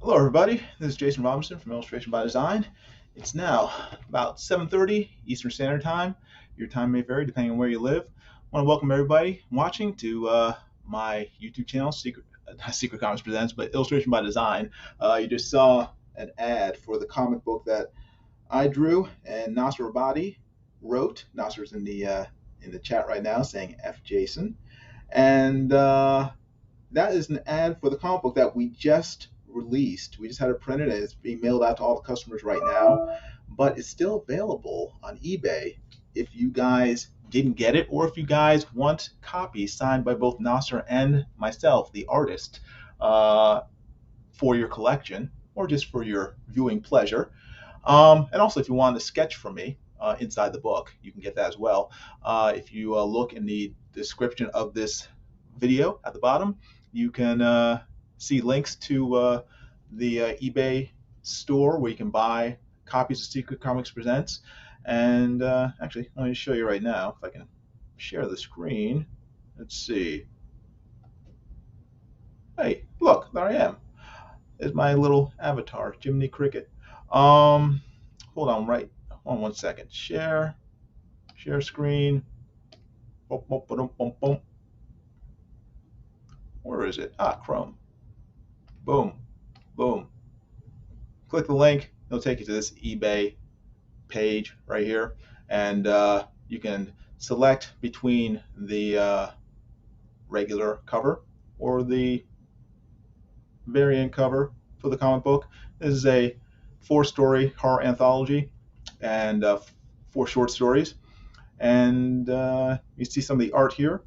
Hello everybody, this is Jason Robinson from Illustration by Design. It's now about 7:30 Eastern Standard Time. Your time may vary depending on where you live. I want to welcome everybody watching to my YouTube channel, not Secret Comics Presents, but Illustration by Design. You just saw an ad for the comic book that I drew and Nasser Rabadi wrote. Nasser's in the chat right now saying F Jason. And that is an ad for the comic book that we just released. We just had it printed and it's being mailed out to all the customers right now, but it's still available on eBay if you guys didn't get it, or if you guys want copies signed by both Nasser and myself, the artist, for your collection or just for your viewing pleasure. And also if you want a sketch from me inside the book, you can get that as well. If you look in the description of this video at the bottom, you can see links to the eBay store where you can buy copies of Secret Comics Presents. And actually, let me show you right now if I can share the screen. Let's see. Hey, look, there I am. There's my little avatar, Jiminy Cricket. Hold on, hold on 1 second. Share screen. Boom, boom, boom, boom, boom. Where is it? Chrome. Boom, boom. Click the link. It'll take you to this eBay page right here, and you can select between the regular cover or the variant cover for the comic book. This is a 4-story horror anthology and 4 short stories. And you see some of the art here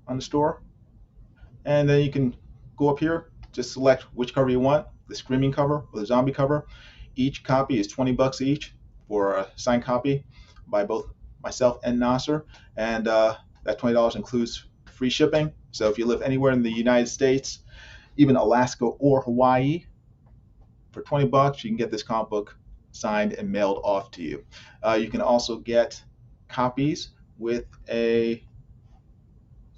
on the store. And then you can go up here, just select which cover you want, the screaming cover or the zombie cover. Each copy is $20 each for a signed copy by both myself and Nasser. And that $20 includes free shipping. So if you live anywhere in the United States, even Alaska or Hawaii, for $20 you can get this comic book signed and mailed off to you. You can also get copies with a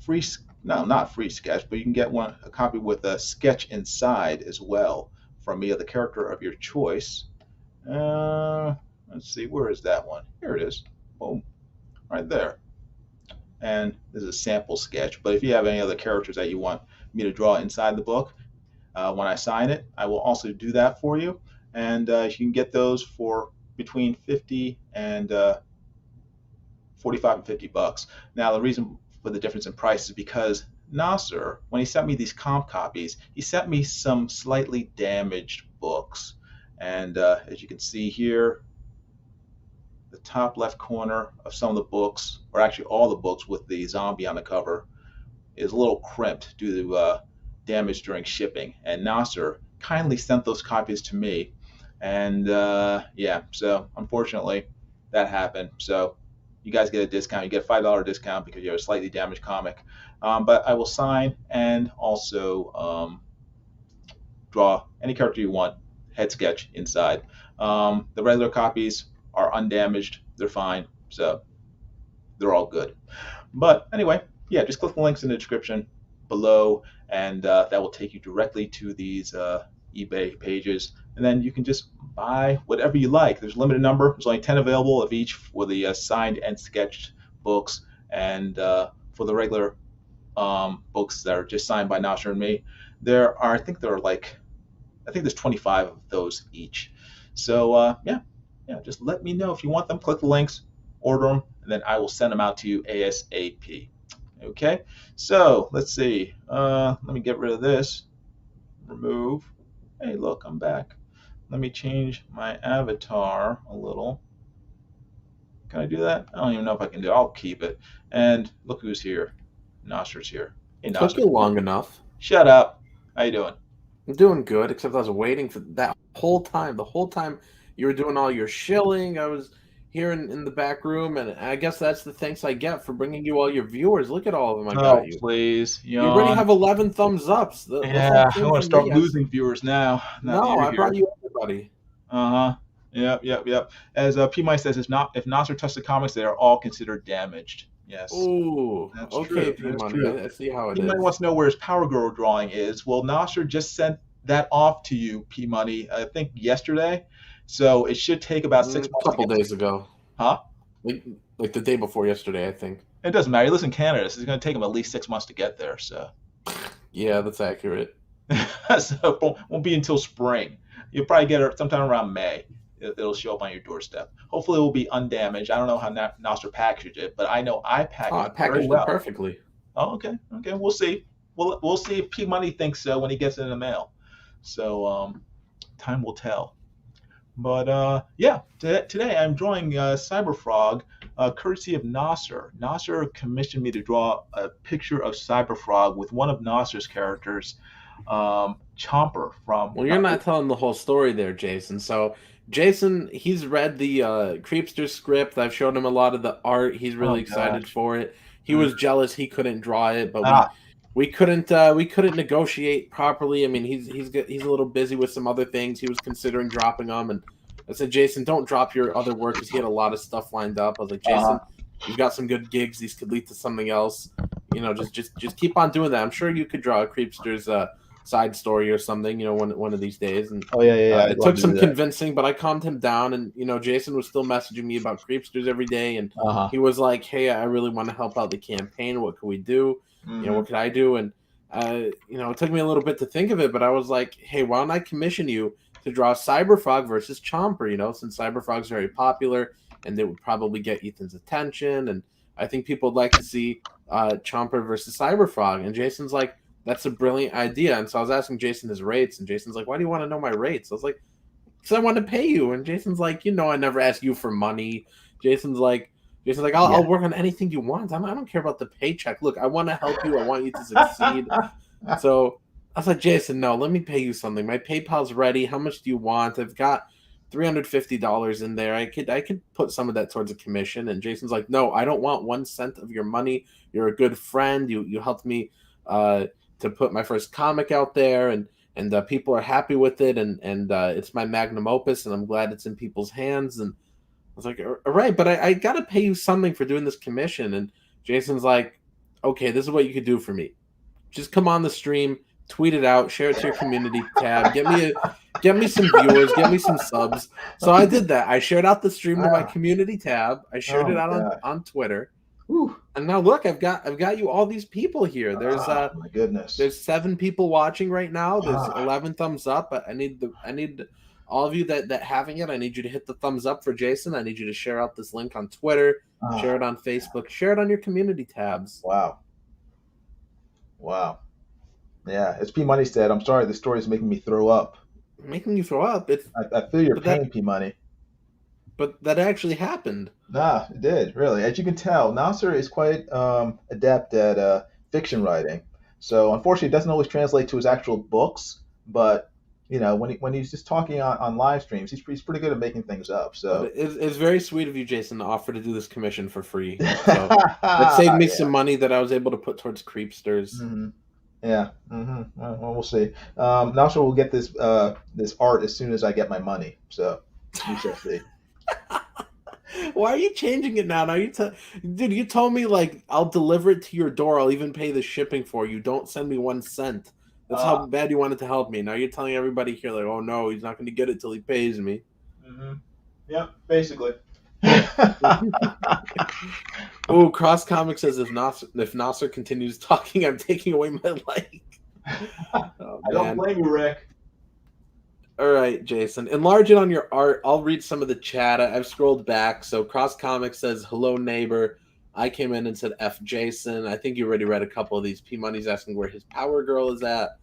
free, no, not free sketch, but you can get a copy with a sketch inside as well from either the character of your choice. Let's see, where is that one? Here it is. Boom, right there. And this is a sample sketch, but if you have any other characters that you want me to draw inside the book, when I sign it, I will also do that for you. And you can get those for between 50 and 45 and $50. Now, the reason for the difference in price is because Nasser, when he sent me these comp copies, he sent me some slightly damaged books. And as you can see here, the top left corner of some of the books, or actually all the books with the zombie on the cover, is a little crimped due to damage during shipping. And Nasser kindly sent those copies to me. And yeah, so unfortunately that happened. So you guys get a discount. You get a $5 discount because you have a slightly damaged comic. But I will sign and also draw any character you want, head sketch inside. The regular copies are undamaged. They're fine. So they're all good. But anyway, yeah, just click the links in the description below, and that will take you directly to these eBay pages. And then you can just buy whatever you like. There's a limited number. There's only 10 available of each for the signed and sketched books. And for the regular books that are just signed by Nasser and me, I think there's 25 of those each. So yeah, just let me know if you want them. Click the links, order them, and then I will send them out to you ASAP. Okay, so let's see. Let me get rid of this. Remove. Hey, look, I'm back. Let me change my avatar a little. Can I do that? I don't even know if I can do it. I'll keep it. And look who's here. Nasser's here. Hey, Took Nasser. you long enough. Shut up. How you doing? I'm doing good, except I was waiting for that whole time. The whole time you were doing all your shilling, I was here in the back room, and I guess that's the thanks I get for bringing you all your viewers. Look at all of them I Oh, got you. please. You already Yawn. have 11 thumbs ups. Those all Yeah, I came want to from start me. losing viewers now. Now that No, you're I brought here. you everybody. Uh-huh. Yep. As P. Mike says, if Nasser touched the comics, they are all considered damaged. Yes, Ooh, that's okay, true. P That's Money. true. I see how it P. Money is. wants to know where his Power Girl drawing is. Well, Nasser just sent that off to you, P. Money, I think yesterday. So it should take about 6 months A to couple get. days ago, Huh? like the day before yesterday, I think. It doesn't matter. He lives in Canada, so it's going to take him at least 6 months to get there. So, Yeah, that's accurate. so it won't be until spring. You'll probably get it sometime around May. It'll show up on your doorstep. Hopefully, it will be undamaged. I don't know how Nasser packaged it, but I know I Oh, packaged I it very packaged it well. perfectly. Oh, okay. We'll see. We'll see if P Money thinks so when he gets it in the mail. So time will tell. But yeah, today I'm drawing Cyberfrog, courtesy of Nasser. Nasser commissioned me to draw a picture of Cyberfrog with one of Nasser's characters, Chomper from. Well, you're not telling the whole story there, Jason. So, Jason, he's read the Creepsters script. I've shown him a lot of the art. He's Oh really excited gosh. for it. He Mm. was jealous he couldn't draw it, but Ah. we couldn't negotiate properly. I mean, he's a little busy with some other things. He was considering dropping them, and I said, Jason, don't drop your other work because he had a lot of stuff lined up. I was like, Uh-huh. Jason, you've got some good gigs. These could lead to something else. You know, just keep on doing that. I'm sure you could draw a Creepsters side story or something, one of these days. And Oh yeah. I'd it love took to some do that. convincing, but I calmed him down. And Jason was still messaging me about Creepsters every day, and Uh-huh. he was like, "Hey, I really want to help out the campaign. What can we do? Mm-hmm. What could I do?" And it took me a little bit to think of it, but I was like, "Hey, why don't I commission you to draw Cyberfrog versus Chomper? Since Cyberfrog's very popular, and they would probably get Ethan's attention, and I think people would like to see Chomper versus Cyberfrog." And Jason's like, That's a brilliant idea. And so I was asking Jason his rates, and Jason's like, why do you want to know my rates? I was like, because I want to pay you. And Jason's like, I never ask you for money. Jason's like, I'll work on anything you want. I don't care about the paycheck. Look, I want to help you. I want you to succeed. So I was like, Jason, no, let me pay you something. My PayPal's ready. How much do you want? I've got $350 in there. I could put some of that towards a commission. And Jason's like, no, I don't want 1 cent of your money. You're a good friend. You helped me to put my first comic out there, and people are happy with it, and it's my magnum opus, and I'm glad it's in people's hands. And I was like, all right, but I got to pay you something for doing this commission. And Jason's like, okay, this is what you could do for me. Just come on the stream, tweet it out, share it to your community tab, get me some viewers, get me some subs. So I did that. I shared out the stream to my community tab. I shared it out on Twitter. Whew. And now look, I've got you all these people here. There's my goodness. There's 7 people watching right now. There's 11 thumbs up. I need all of you that having it. I need you to hit the thumbs up for Jason. I need you to share out this link on Twitter, share it on Facebook, share it on your community tabs. Wow. Yeah, as P Money said, I'm sorry, the story is making me throw up. Making you throw up? I feel your pain, P Money. But that actually happened. Nah, it did, really. As you can tell, Nasser is quite adept at fiction writing. So unfortunately, it doesn't always translate to his actual books. But when he's just talking on live streams, he's pretty good at making things up. So it's very sweet of you, Jason, to offer to do this commission for free. So it saved me some money that I was able to put towards Creepsters. Mm-hmm. Yeah. Mm-hmm. Well, we'll see. Nasser will get this art as soon as I get my money. So we shall see. Why are you changing it now? Dude, you told me like I'll deliver it to your door. I'll even pay the shipping for you. Don't send me 1 cent. That's how bad you wanted to help me. Now you're telling everybody here like, oh no, he's not going to get it till he pays me. Mm-hmm. Yep, basically. Oh, Cross Comic says if Nasser continues talking, I'm taking away my like. Oh, I don't blame you, Rick. All right, Jason. Enlarge it on your art. I'll read some of the chat. I've scrolled back. So Cross Comic says, hello, neighbor. I came in and said F Jason. I think you already read a couple of these. P Money's asking where his Power Girl is at.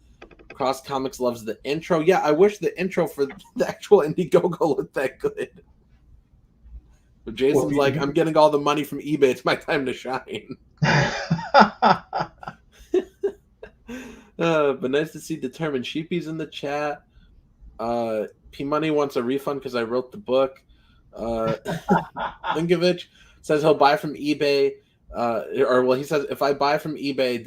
Cross Comics loves the intro. Yeah, I wish the intro for the actual Indiegogo looked that good. But Jason's like, I'm getting all the money from eBay. It's my time to shine. But nice to see Determined Sheepies in the chat. P Money wants a refund because I wrote the book. Linkovich says he'll buy from eBay. He says if I buy from eBay,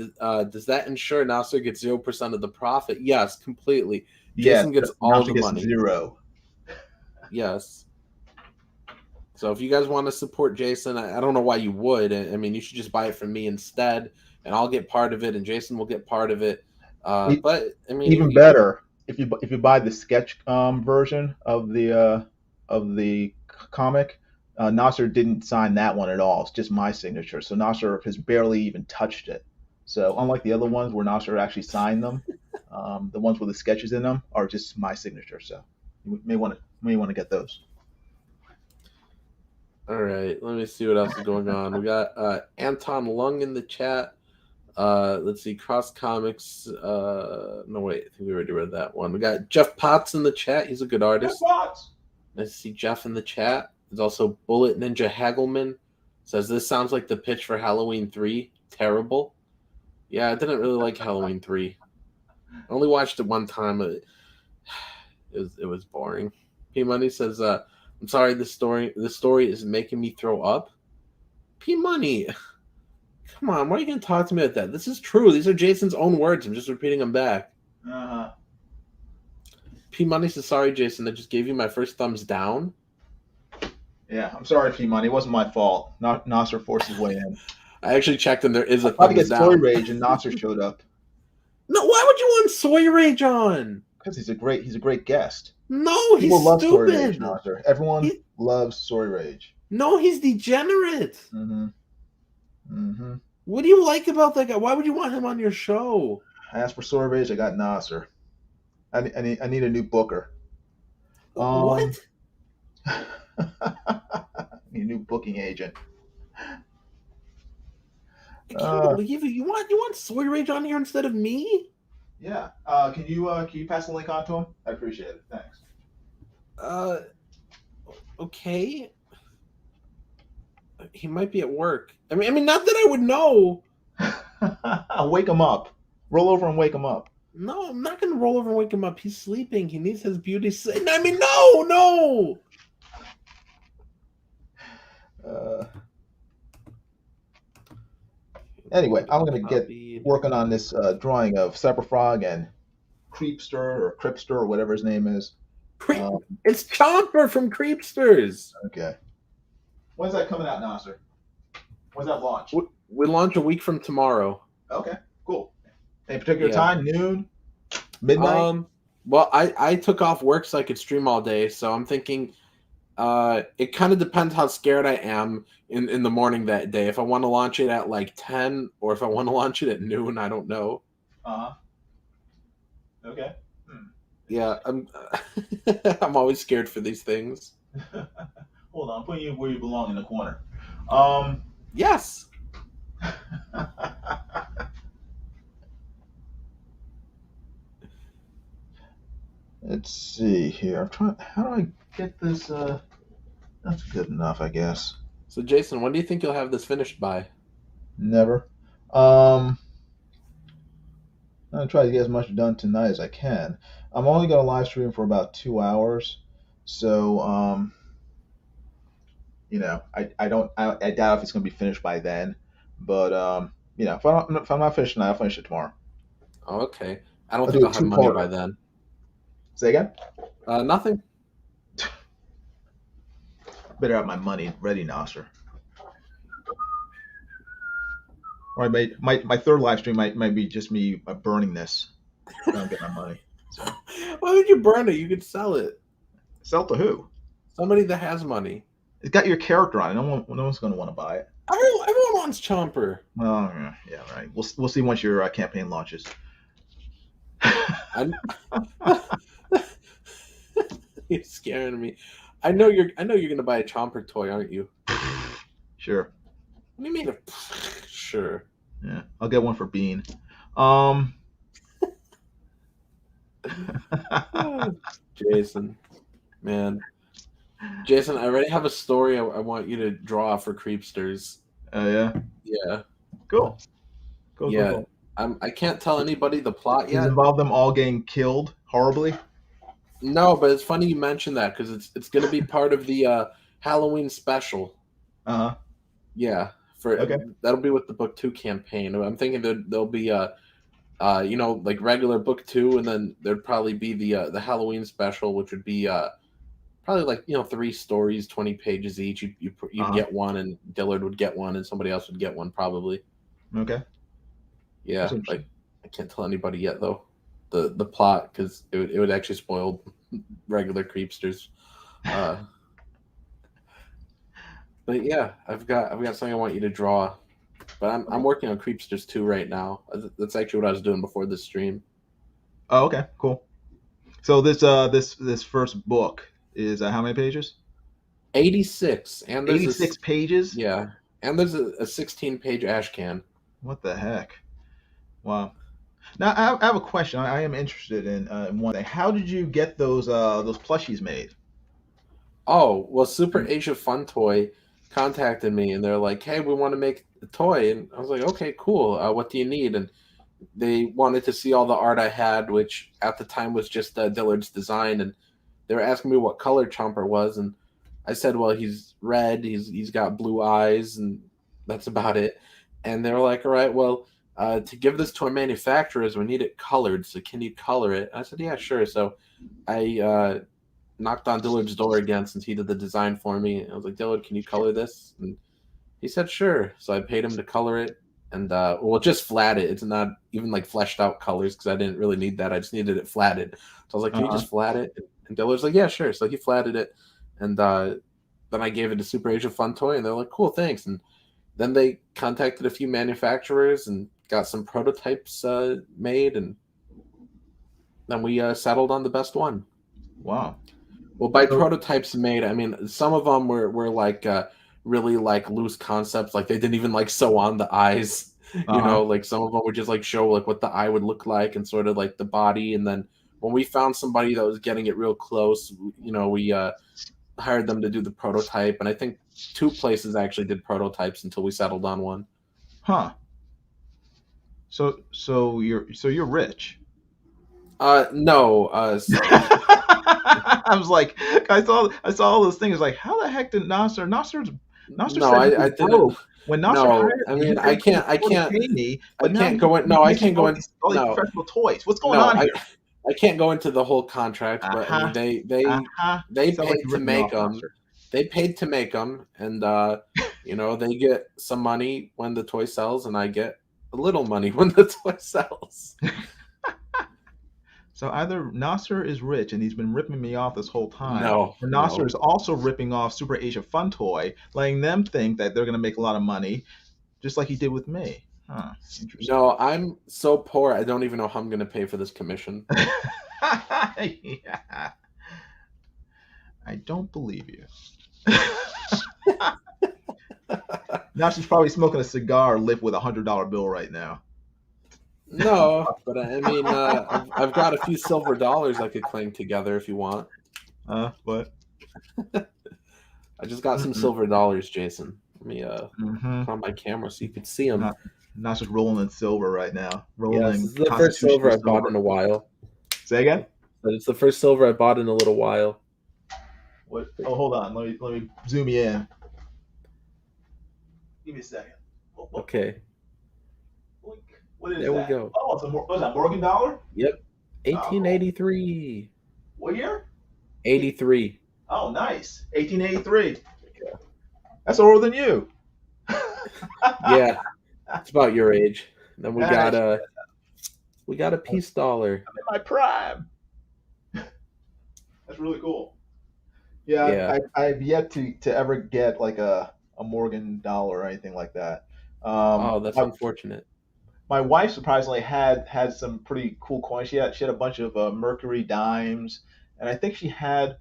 does that ensure Nasser gets 0% of the profit? Yes, completely. Jason gets all the money. 0. Yes. So if you guys want to support Jason, I don't know why you would. I mean, you should just buy it from me instead, and I'll get part of it, and Jason will get part of it. But I mean, even better if you buy the sketch version of the comic. Nasser didn't sign that one at all. It's just my signature. So Nasser has barely even touched it. So unlike the other ones where Nasser actually signed them, the ones with the sketches in them are just my signature. So you may want to get those. All right, let me see what else is going on. We got Anton Lung in the chat. Let's see, Cross Comics. No, wait, I think we already read that one. We got Jeff Potts in the chat. He's a good artist. Jeff Potts. Nice to see Jeff in the chat. There's also Bullet Ninja Hagelman. Says this sounds like the pitch for Halloween 3. Terrible. Yeah, I didn't really like Halloween 3. I only watched it one time. It was boring. P Money says, I'm sorry, this story is making me throw up. P Money. Come on, why are you going to talk to me like that? This is true. These are Jason's own words. I'm just repeating them back. Uh-huh. P Money says, sorry, Jason. I just gave you my first thumbs down. Yeah, I'm sorry, P Money. It wasn't my fault. Nasser forced his way in. I actually checked, and there is a thumbs down. I tried to get down. Soy Rage, and Nasser showed up. No, why would you want Soy Rage on? Because he's a great guest. No, he's People love stupid. Soy Rage, Nasser. Everyone loves Soy Rage. No, he's degenerate. Mm-hmm. Mm-hmm. What do you like about that guy? Why would you want him on your show? I asked for Soy Rage. I got Nasser. I need a new booker. What? I need a new booking agent. I can't believe it. You want Soy Rage on here instead of me? Yeah. Can you pass the link on to him? I appreciate it. Thanks. Okay. He might be at work. I mean, not that I would know. Wake him up. Roll over and wake him up. No, I'm not gonna roll over and wake him up. He's sleeping. He needs his beauty. I mean, no. Anyway, I'm gonna get working on this drawing of Cyberfrog and Creepster or whatever his name is. It's Chomper from Creepsters. Okay. When's that coming out, Nasser? When's that launch? We launch a week from tomorrow. Okay, cool. Any particular time? Noon? Midnight? Well, I took off work so I could stream all day, so I'm thinking it kind of depends how scared I am in the morning that day. If I want to launch it at like 10 or if I want to launch it at noon, I don't know. Okay. Yeah, I'm always scared for these things. Hold on, I'm putting you where you belong in the corner. Yes. Let's see here. I'm trying. How do I get this? That's good enough, I guess. So, Jason, when do you think you'll have this finished by? Never. I'm gonna try to get as much done tonight as I can. I'm only gonna live stream for about 2 hours, so I doubt if it's gonna be finished by then. But if I'm not finished tonight, I'll finish it tomorrow. Oh, okay. I don't think I'll have money by then. Say again? Nothing. Better have my money ready, Nasser. Or my third live stream might be just me burning this. I don't get my money. So. Why would you burn it? You could sell it. Sell to who? Somebody that has money. It's got your character on it. No one's going to want to buy it. Everyone wants Chomper. Oh, yeah, right. We'll see once your campaign launches. You're scaring me. I know you're gonna buy a Chomper toy, aren't you? Sure. What do you mean? Sure. Yeah, I'll get one for Bean. Jason, man. Jason, I already have a story I want you to draw for Creepsters. Oh, yeah? Yeah. Cool. Yeah. Cool. I can't tell anybody the plot yet. Does it involve them all getting killed horribly? No, but it's funny you mentioned that because it's going to be part of the Halloween special. Uh-huh. Yeah. Okay. That'll be with the book 2 campaign. I'm thinking there'll be like regular book 2, and then there'd probably be the Halloween special, which would be probably like 3 stories, 20 pages each. You'd get one, and Dillard would get one, and somebody else would get one probably. Okay. Yeah, like I can't tell anybody yet though the plot because it would actually spoil regular Creepsters. But yeah, I've got something I want you to draw. But I'm working on Creepsters 2 right now. That's actually what I was doing before this stream. Oh, okay, cool. So this first book is how many pages? 86, and there's 86 pages. Yeah, and there's a 16-page ash can. What the heck? Wow. Now I have a question. I am interested in one thing. How did you get those plushies made? Oh, well, Super Asia Fun Toy contacted me, and they're like, "Hey, we want to make a toy," and I was like, "Okay, cool. What do you need?" And they wanted to see all the art I had, which at the time was just Dillard's design, and they were asking me what color Chomper was, and I said, "Well, he's red. He's got blue eyes, and that's about it." And they were like, "All right, well, to give this to our manufacturers, we need it colored. So can you color it?" I said, "Yeah, sure." So I knocked on Dillard's door again since he did the design for me. I was like, "Dillard, can you color this?" And he said, "Sure." So I paid him to color it, and just flat it. It's not even like fleshed out colors because I didn't really need that. I just needed it flatted. So I was like, "Can you just flat it?" And Dillard's like, "Yeah, sure." So he flatted it, and then I gave it to Super Asia Fun Toy, and they're like, "Cool, thanks." And then they contacted a few manufacturers and got some prototypes made, and then we settled on the best one. Wow. Well, by prototypes made, I mean some of them were like really like loose concepts, like they didn't even like sew on the eyes. Uh-huh. Like some of them would just like show like what the eye would look like and sort of like the body. And then when we found somebody that was getting it real close, we hired them to do the prototype. And I think two places actually did prototypes until we settled on one. Huh. So you're rich. No, I was like, I saw all those things. Like, how the heck did Nasser no, said he I was didn't. broke when Nasser No, hired I me. He mean, said he couldn't afford to pay me, I but now can't go in. No, I he's can't go all in. these No, professional toys. What's going no, on here? I can't go into the whole contract. But I mean, Uh-huh. they Sound like paid you're to ripping me make off, them. Nasser. They paid to make them, and they get some money when the toy sells, and I get a little money when the toy sells. So either Nasser is rich and he's been ripping me off this whole time, No, or Nasser no, is also ripping off Super Asia Fun Toy, letting them think that they're going to make a lot of money, just like he did with me. Huh, interesting. no. I'm so poor. I don't even know how I'm going to pay for this commission. Yeah, I don't believe you. Nasser's probably smoking a cigar lit with $100 bill right now. No, but I mean, I've got a few silver dollars I could clang together if you want. What? I just got some Mm-mm. silver dollars, Jason. Let me Mm-hmm. put on my camera so you can see them. Nasser's rolling in silver right now, Yes, rolling this is the first silver constitutional I bought in silver. a while. Say again? But it's the first silver I bought in a little while. What? Oh, hold on. Let me zoom you in. Give me a second. Okay, What is there we that? go. Oh, what's that? Morgan dollar? Yep, Oh, cool. 1883. What year? 83. Oh, nice. 1883. That's older than you. Yeah, it's about your age. Then we got Nice. a I'm peace dollar. in my prime. That's really cool. Yeah, Yeah. I've yet to ever get like a Morgan dollar or anything like that. Oh, that's My unfortunate. my wife surprisingly had some pretty cool coins. She had a bunch of Mercury dimes, and I think she had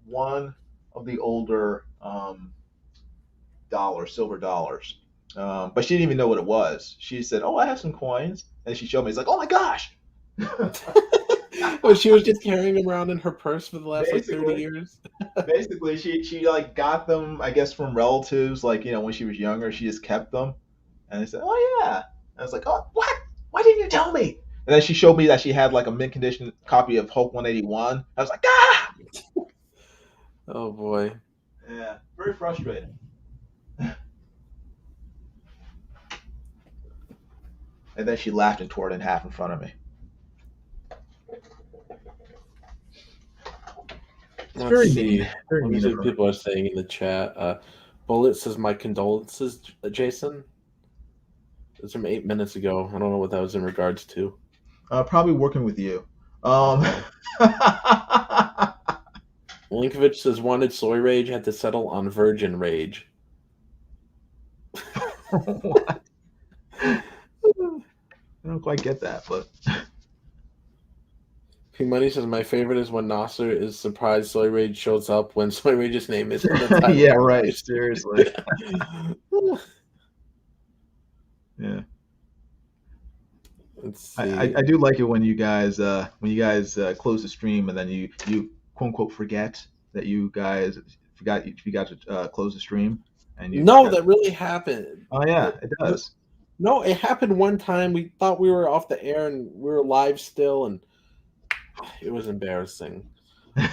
one of the older silver dollars. But she didn't even know what it was. She said, "Oh, I have some coins," and she showed me. It's like, "Oh my gosh!" Well, she was just carrying them around in her purse for the last like 30 basically, years. basically, she like got them, I guess, from relatives. Like when she was younger, she just kept them, and they said, "Oh yeah." And I was like, "Oh what? Why didn't you tell me?" And then she showed me that she had like a mint condition copy of Hulk 181. I was like, "Ah!" Oh boy. Yeah, very frustrating. And then she laughed and tore it in half in front of me. It's Let's very mean, see. very Let me mean see of what her. people are saying in the chat. Bullet says my condolences, Jason. It's from 8 minutes ago. I don't know what that was in regards to. Probably working with you. Um, Oh. Linkovich says wanted soy rage had to settle on virgin rage. what? I don't quite get that, but P Money says my favorite is when Nasser is surprised Soy Rage shows up when Soy Rage's name is in the title. yeah, right. Seriously. Yeah. Let's I, see. I do like it when you guys close the stream and then you quote unquote forget that you guys forgot to close the stream and you No, forgot. that really happened. Oh yeah, it does. No, it happened one time. We thought we were off the air and we were live still, and it was embarrassing. P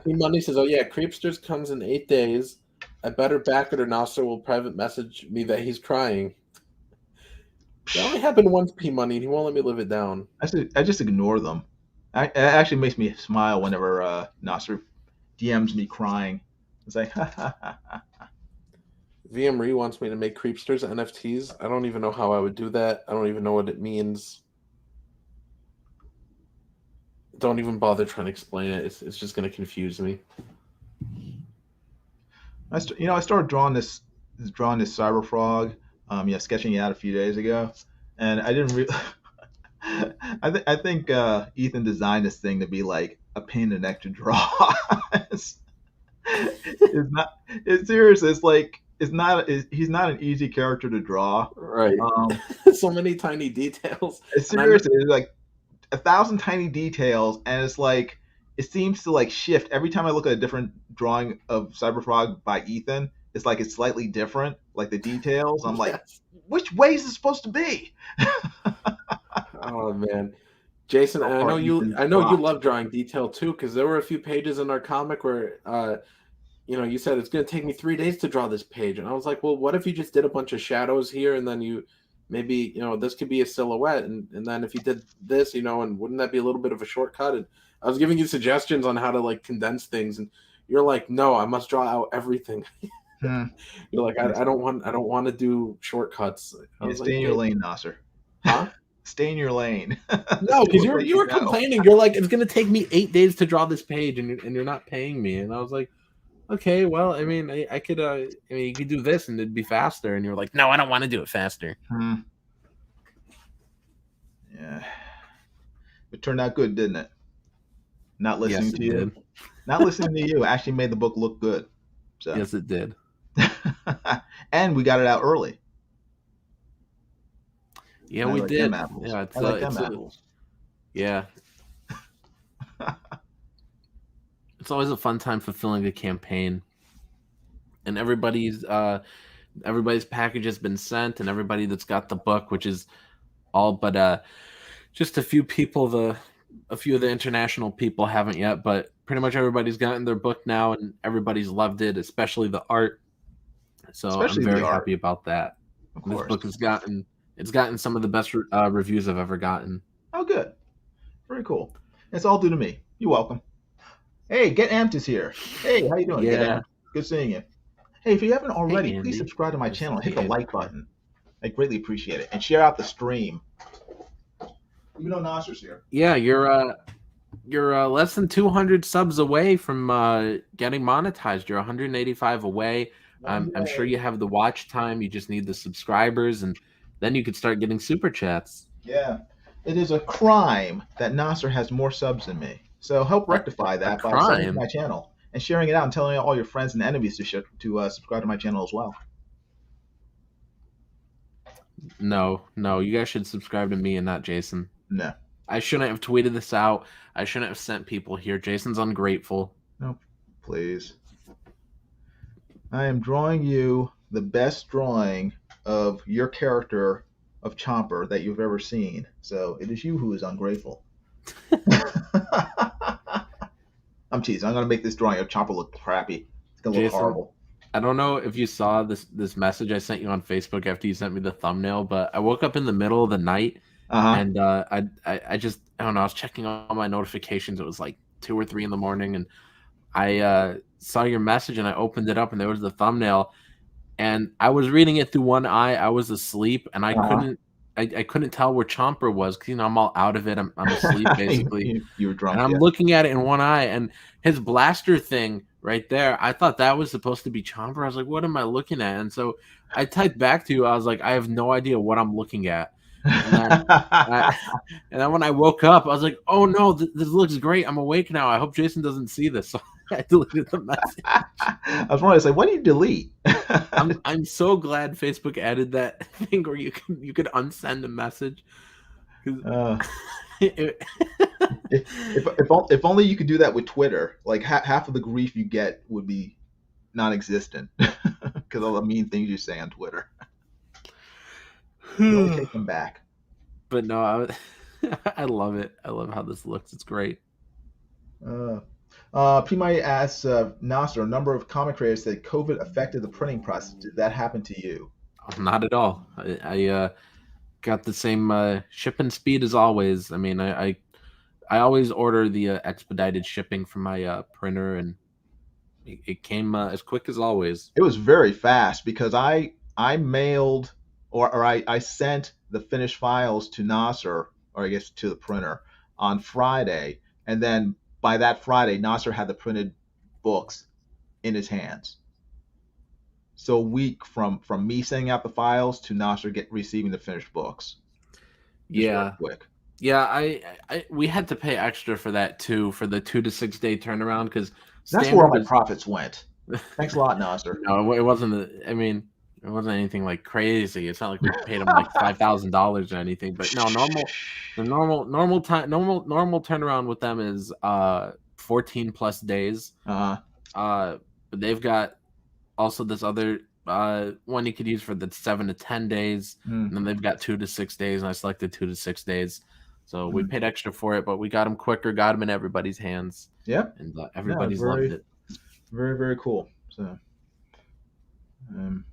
Money says, "Oh yeah, Creepsters comes in 8 days. I better back it or Nasser will private message me that he's crying." That only happened once, P Money, and he won't let me live it down. I just ignore them. It actually makes me smile whenever Nasser DMs me crying. It's like, VMRE wants me to make Creepsters NFTs. I don't even know how I would do that. I don't even know what it means. Don't even bother trying to explain it. It's just going to confuse me. I started drawing this Cyberfrog, sketching it out a few days ago, and I didn't really. I think Ethan designed this thing to be like a pain in the neck to draw. It's not. It's serious. It's like he's not an easy character to draw. Right. Um, So many tiny details. And Seriously, there's like 1,000 tiny details, and it's like it seems to like shift every time I look at a different drawing of Cyberfrog by Ethan. It's like it's slightly different, like the details. I'm like, yes. which way is it supposed to be? Oh man. Jason, So I far, know you Ethan's I know you dropped. love drawing detail too, because there were a few pages in our comic where you said it's gonna take me 3 days to draw this page. And I was like, well, what if you just did a bunch of shadows here and then you maybe, this could be a silhouette and then if you did this, and wouldn't that be a little bit of a shortcut? And I was giving you suggestions on how to like condense things, and you're like, no, I must draw out everything. Hmm. You're like, I don't want to do shortcuts. I was Stay like, in your lane, Nasser. huh? Stay in your lane. No, because Do what you were know. complaining. You're like, it's gonna take me 8 days to draw this page, and you're not paying me. And I was like, okay, well, I mean, I could, you could do this, and it'd be faster. And you're like, no, I don't want to do it faster. Yeah, it turned out good, didn't it? Not listening Yes, to it you. did. Not listening to you actually made the book look good. So. Yes, it did. And we got it out early. Yeah, we like did. Them apples. Yeah, I like them apples. Yeah. It's always a fun time fulfilling a campaign, and everybody's package has been sent, and everybody that's got the book, which is all but just a few people, a few of the international people haven't yet, but pretty much everybody's gotten their book now, and everybody's loved it, especially the art. So Especially I'm very happy about that. This book has gotten some of the best reviews I've ever gotten. Oh, good. Very cool. It's all due to me. You're welcome. Hey, Get Amped is here. Hey, how you doing? Yeah. Get Amped. Good seeing you. Hey, if you haven't already, please subscribe to my channel and hit the like button. I greatly appreciate it. And share out the stream. Even though Nasser's here. Yeah, you're less than 200 subs away from getting monetized. You're 185 away. I'm sure you have the watch time. You just need the subscribers, and then you could start getting super chats. Yeah. It is a crime that Nasser has more subs than me. So help rectify that by subbing to my channel and sharing it out and telling all your friends and enemies to subscribe to my channel as well. No, you guys should subscribe to me and not Jason. No. I shouldn't have tweeted this out. I shouldn't have sent people here. Jason's ungrateful. No, please. I am drawing you the best drawing of your character of Chomper that you've ever seen. So it is you who is ungrateful. I'm teasing. I'm going to make this drawing of Chomper look crappy. It's going to look horrible. I don't know if you saw this message I sent you on Facebook after you sent me the thumbnail, but I woke up in the middle of the night and I just, I don't know, I was checking all my notifications. It was like 2 or 3 in the morning, and I saw your message and I opened it up and there was the thumbnail, and I was reading it through one eye. I was asleep and I couldn't tell where Chomper was because I'm all out of it. I'm asleep basically. You were drunk. And I'm looking at it in one eye, and his blaster thing right there, I thought that was supposed to be Chomper. I was like, what am I looking at? And so I typed back to you. I was like, I have no idea what I'm looking at. And then when I woke up, I was like, oh no, this looks great. I'm awake now. I hope Jason doesn't see this. So I deleted the message. I was wondering, like, what do you delete? I'm so glad Facebook added that thing where you could unsend a message. If only you could do that with Twitter. Like half of the grief you get would be non-existent because all the mean things you say on Twitter. You take them back. But no, I love it. I love how this looks. It's great. P might ask Nasser, a number of comic creators said COVID affected the printing process. Did that happen to you? Not at all. I got the same shipping speed as always. I mean, I always order the expedited shipping from my printer, and it came as quick as always. It was very fast because I mailed or I sent the finished files to Nasser, or I guess to the printer, on Friday, and then by that Friday, Nasser had the printed books in his hands. So a week from me sending out the files to Nasser receiving the finished books. Yeah. Quick. Yeah, we had to pay extra for that too, for the 2 to 6 day turnaround, because that's where my profits went. Thanks a lot, Nasser. No, it wasn't. I mean, it wasn't anything like crazy. It's not like we paid him like $5,000 or anything. But no, the normal turnaround with them is 14 plus days. Uh, But they've got also this other one you could use for the 7 to 10 days, mm, and then they've got 2 to 6 days, and I selected 2 to 6 days. So we mm. paid extra for it, but we got them quicker, got them in everybody's hands, Yep. and No, everybody's loved it. very, very cool. So I'm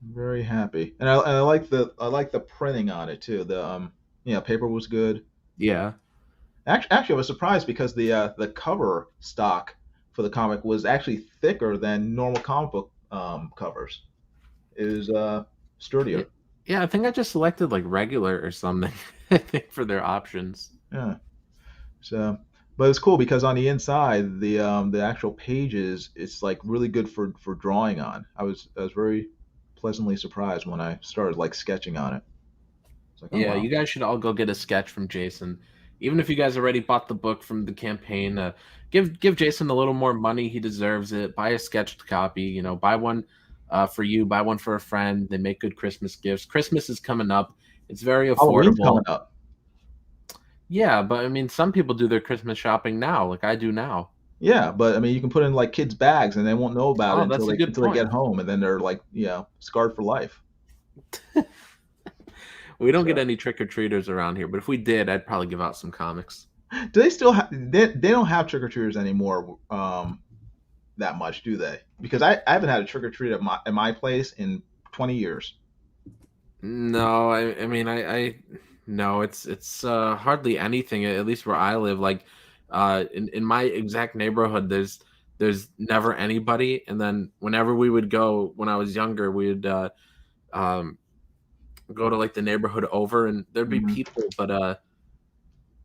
very happy, and I like the printing on it too. The paper was good. Yeah, Actually, I was surprised because the cover stock for the comic was actually thicker than normal comic book covers. It was yeah, sturdier. yeah. I think I just selected like regular or something. I think for their options. Yeah. So, but it's cool because on the inside, the actual pages, it's like really good for drawing on. I was very pleasantly surprised when I started like sketching on it. It's like, oh Yeah, wow. you guys should all go get a sketch from Jason. Even if you guys already bought the book from the campaign, give Jason a little more money. He deserves it. Buy a sketched copy. Buy one for you. Buy one for a friend. They make good Christmas gifts. Christmas is coming up. It's very Halloween's coming affordable. up. Yeah, but I mean, some people do their Christmas shopping now, like I do now. Yeah, but I mean, you can put in like kids' bags, and they won't know about it Oh, until that's a they good until they point. get home, and then they're like, scarred for life. We don't get So, any trick or treaters around here, but if we did, I'd probably give out some comics. do they still have? They don't have trick or treaters anymore that much, do they? Because I haven't had a trick or treat at my place in 20 years. No, I mean I no, it's hardly anything. At least where I live, like in my exact neighborhood, there's never anybody. And then whenever we would go when I was younger, we'd um go to like the neighborhood over, and there'd be Hmm. people, but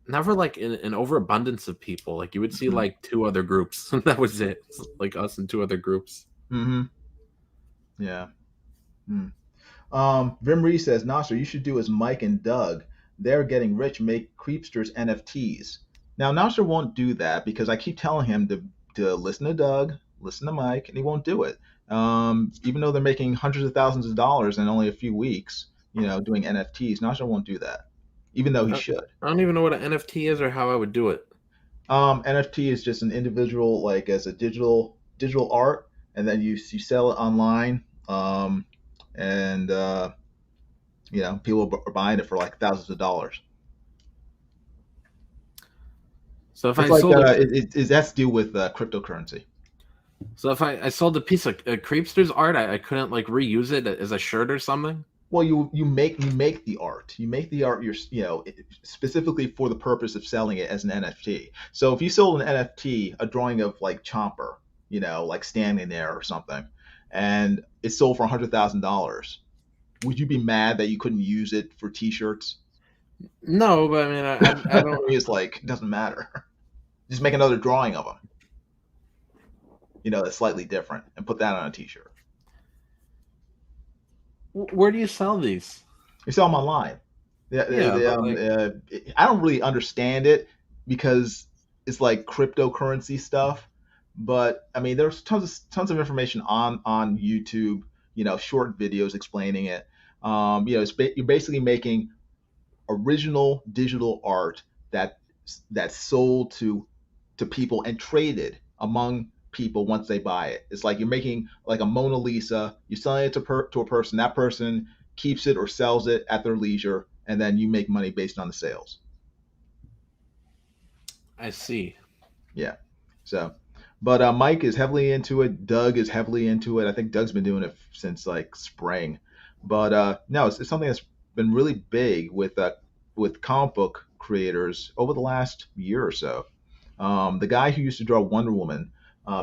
never like an overabundance of people. Like you would see Hmm. like two other groups. That was it. Like us and two other groups. Hmm. Yeah. Hmm. Vim Reed says, Nasser, you should do as Mike and Doug. They're getting rich, make Creepsters NFTs. Now, Nasser won't do that because I keep telling him to listen to Doug, listen to Mike, and he won't do it. Even though they're making hundreds of thousands of dollars in only a few weeks, doing NFTs, Nasser won't do that, even though he I, should. I don't even know what an NFT is or how I would do it. NFT is just an individual, like as a digital art, and then you sell it online. And people are buying it for like thousands of dollars. So if It's I like sold a it has to do with cryptocurrency. So if I sold a piece of Creepsters art, I couldn't like reuse it as a shirt or something. Well, you make the art. You make the art. Specifically for the purpose of selling it as an NFT. So if you sold an NFT, a drawing of like Chomper, like standing there or something, and it sold for $100,000, would you be mad that you couldn't use it for T-shirts? No, but I mean, I don't. It's like it doesn't matter. Just make another drawing of them, that's slightly different, and put that on a T-shirt. Where do you sell these? You sell them online. Yeah, but like, I don't really understand it because it's like cryptocurrency stuff. But I mean, there's tons of information on YouTube. Short videos explaining it. You're basically making original digital art that that's sold to people and traded among people once they buy it. It's like you're making like a Mona Lisa, you're selling it to a person, that person keeps it or sells it at their leisure, and then you make money based on the sales. I see. Yeah. So, but Mike is heavily into it. Doug is heavily into it. I think Doug's been doing it since like spring. But no, it's something that's been really big with comic book creators over the last year or so. The guy who used to draw Wonder Woman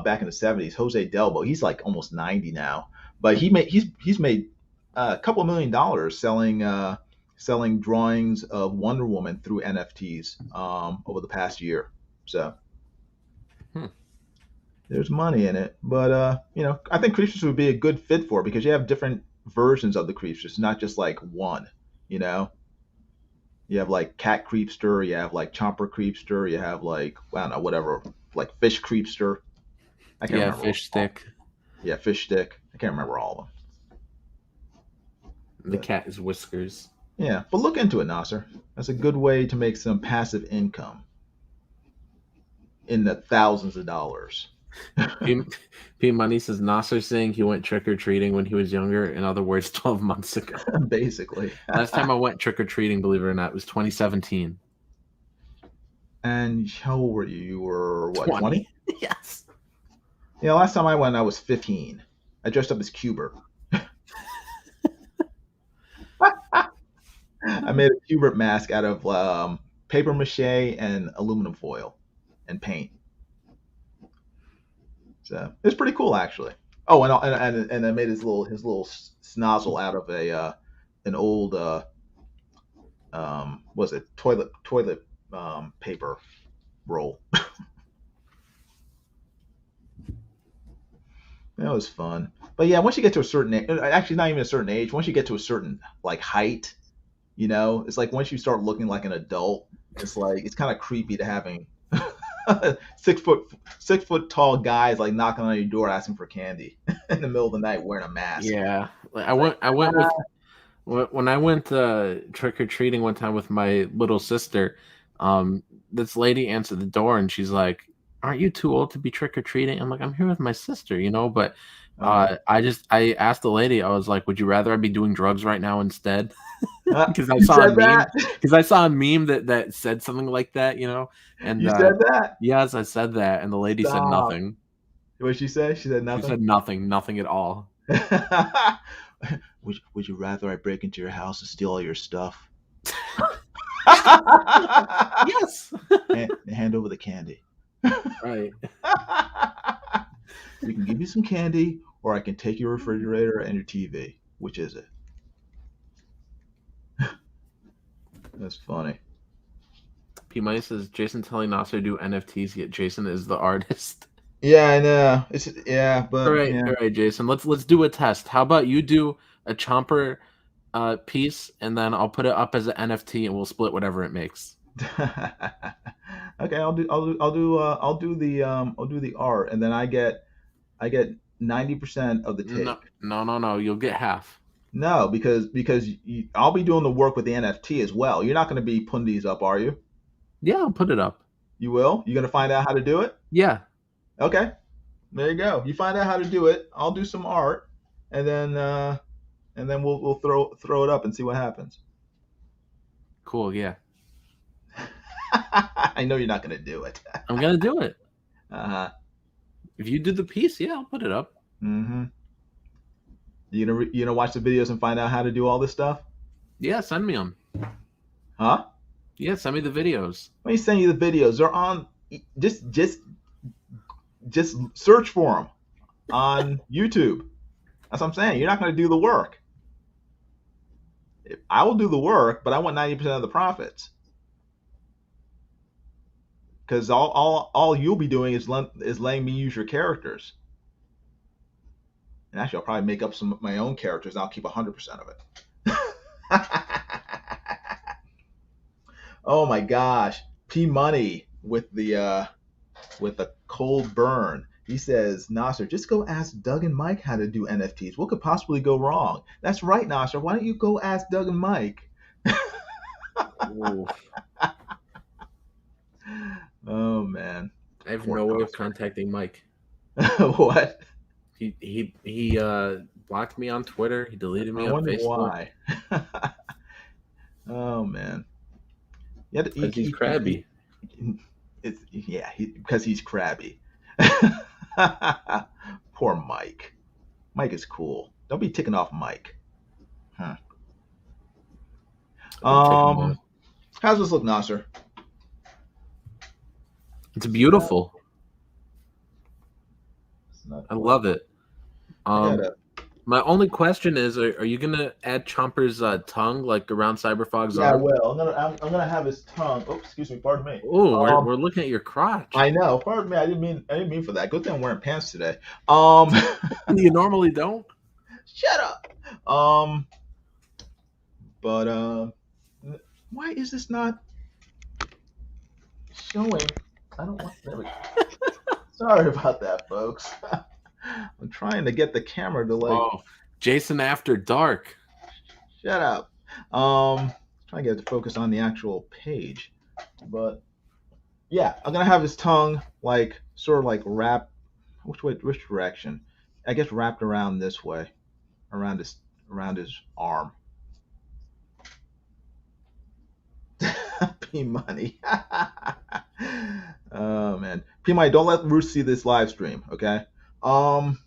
back in the '70s, Jose Delbo, he's like almost 90 now, but he's made a couple of $1 million selling drawings of Wonder Woman through NFTs over the past year. So Hmm. there's money in it, but I think Creatures would be a good fit for it because you have different versions of the Creatures, not just like one. You know, you have like Cat Creepster, you have like Chomper Creepster, you have like I don't know whatever, like Fish Creepster. I can't remember. Fish stick. Yeah, fish stick. I can't remember all of them. The cat is Whiskers. Yeah, but look into it, Nasser. That's a good way to make some passive income in the thousands of dollars. P Money says Nasser saying he went trick or treating when he was younger. In other words, 12 months ago. Basically. Last time I went trick or treating, believe it or not, was 2017. And how old were you? You were what? 20? Yes. Yeah, last time I went, I was 15. I dressed up as Cubert. I made a Cubert mask out of paper mache and aluminum foil and paint. So it was pretty cool, actually. Oh, and I made his little snozzle out of an old was it toilet paper roll. That was fun. But yeah, once you get to a certain age, actually not even a certain age, once you get to a certain like height, it's like once you start looking like an adult, it's like it's kind of creepy to having 6 foot tall guys like knocking on your door asking for candy in the middle of the night wearing a mask. Yeah, I went when I went trick or treating one time with my little sister. This lady answered the door and she's like, "Aren't you too old to be trick or treating?" I'm like, "I'm here with my sister, But I asked the lady, I was like, "Would you rather I be doing drugs right now instead?" Because I saw a meme. Because I saw a meme that said something like that, And you said that? Yes, I said that, and the lady said nothing. What did she say? She said nothing. She said nothing at all. Would you rather I break into your house and steal all your stuff? Yes. And hand over the candy. Right. You can give me some candy, or I can take your refrigerator and your TV. Which is it? That's funny. P Money says Jason telling Nasser to do NFTs, yet Jason is the artist. Yeah, I know. But all right, Jason. Let's do a test. How about you do a Chomper piece, and then I'll put it up as an NFT, and we'll split whatever it makes. Okay, I'll do the art, and then I get 90% of the take. No. You'll get half. No, because I'll be doing the work with the NFT as well. You're not going to be putting these up, are you? Yeah, I'll put it up. You will? You're going to find out how to do it? Yeah. Okay. There you go. You find out how to do it. I'll do some art, and then we'll throw it up and see what happens. Cool. Yeah. I know you're not going to do it. I'm going to do it. Uh-huh. If you do the piece, yeah, I'll put it up. Mm-hmm. You gonna watch the videos and find out how to do all this stuff? Yeah, send me them. Huh? Yeah, send me the videos. Let me send you the videos. They're on. Just search for them on YouTube. That's what I'm saying. You're not going to do the work. I will do the work, but I want 90% of the profits. Because all you'll be doing is letting me use your characters. And actually, I'll probably make up some of my own characters, and I'll keep 100% of it. Oh my gosh, P Money with the cold burn. He says, Nasser, just go ask Doug and Mike how to do NFTs. What could possibly go wrong? That's right, Nasser. Why don't you go ask Doug and Mike? Oh man, I have no way of contacting Mike. What? He blocked me on Twitter. He deleted me on Facebook. Why? Oh man. Because he's crabby. Because he's crabby. Poor Mike. Mike is cool. Don't be ticking off Mike. Huh. How's this look, Nasser? It's beautiful. I love it. My only question is: Are you gonna add Chomper's tongue like around Cyberfrog's arm? Yeah, I will. I'm gonna have his tongue. Oh, excuse me. Pardon me. Oh, we're looking at your crotch. I know. Pardon me. I didn't mean for that. Good thing I'm wearing pants today. You normally don't. Shut up. But why is this not showing? I don't want. There we go. Sorry about that, folks. I'm trying to get the camera to Oh, Jason After Dark. shut up. Trying to get it to focus on the actual page, but yeah, I'm gonna have his tongue like sort of like wrap. Which direction? I guess wrapped around this way, around his arm. P Money. Oh man, P Money, don't let Ruth see this live stream, okay? Um,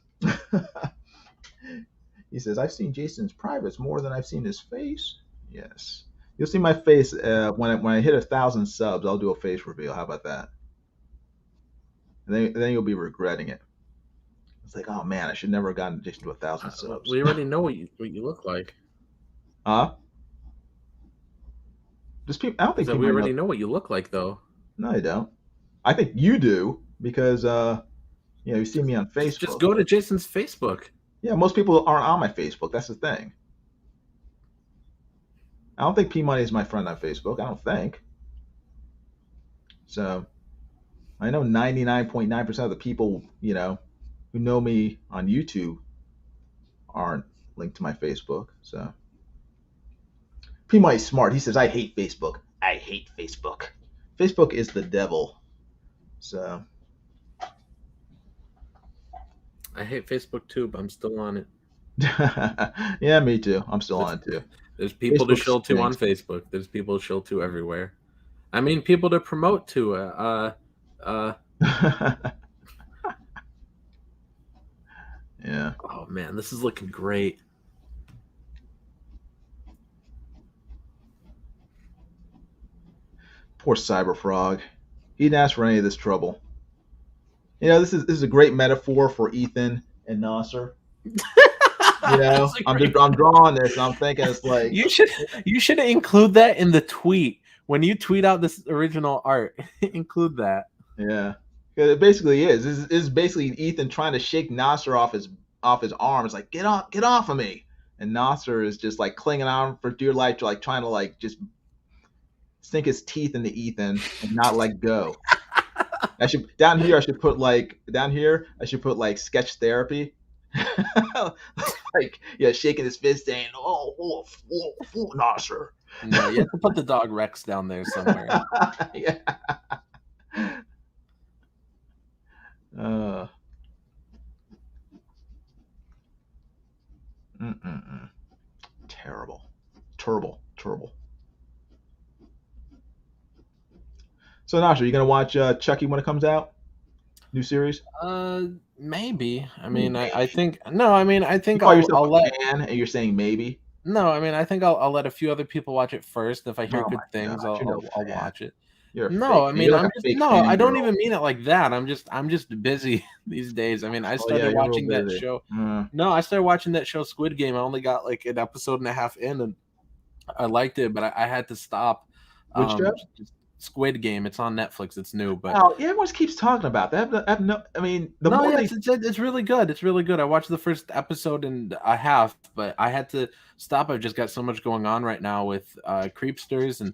he says I've seen Jason's privates more than I've seen his face. Yes, you'll see my face when I hit 1,000 subs. I'll do a face reveal. How about that? And then you'll be regretting it. It's like, oh man, I should never have gotten Jason to 1,000 subs. We already know what you look like. Huh? Just people. I don't think So we already know what you look like, though. No, I don't. I think you do because you see me on Facebook. Just go to Jason's Facebook. Yeah, most people aren't on my Facebook. That's the thing. I don't think P Money is my friend on Facebook. I don't think. So I know 99.9% of the people, who know me on YouTube aren't linked to my Facebook. So P Money's smart. He says, I hate Facebook. I hate Facebook. Facebook is the devil. So I hate Facebook too, but I'm still on it. yeah, me too. I'm still on it too. There's people to Facebook shill to on stinks. Facebook. There's people to shill to everywhere. I mean, people to promote to. Yeah. Oh man, this is looking great. Poor Cyberfrog. He didn't ask for any of this trouble. This is a great metaphor for Ethan and Nasser. I'm drawing this and I'm thinking it's like you should include that in the tweet when you tweet out this original art. Include that. Yeah, it basically is. This is basically Ethan trying to shake Nasser off his arms, like get off of me, and Nasser is just like clinging on for dear life, to like trying to like just sink his teeth into Ethan and not let go. Down here I should put like sketch therapy. Like shaking his fist saying, "Oh, Nasser." No, you have to put the dog Rex down there somewhere. Yeah. Terrible. So Nasser, you gonna watch Chucky when it comes out? New series? Maybe. I mean, I think no. I mean, I think You call yourself I'll a let. fan, and you're saying maybe. No, I mean, I think I'll let a few other people watch it first. If I hear Oh good my things, God, you're no I'll fan. watch it. You're a No, fake I fan. mean, You're like a fake fan I don't girl. even mean it like that. I'm just busy these days. I mean, I started you're watching real that busy. show. No, I started watching that show Squid Game. I only got like an episode and a half in, and I liked it, but I had to stop. Which show? Squid Game. It's on Netflix. It's new, but everyone keeps talking about that. it's really good. It's really good. I watched the first episode and a half, but I had to stop. I've just got so much going on right now with Creepsters, and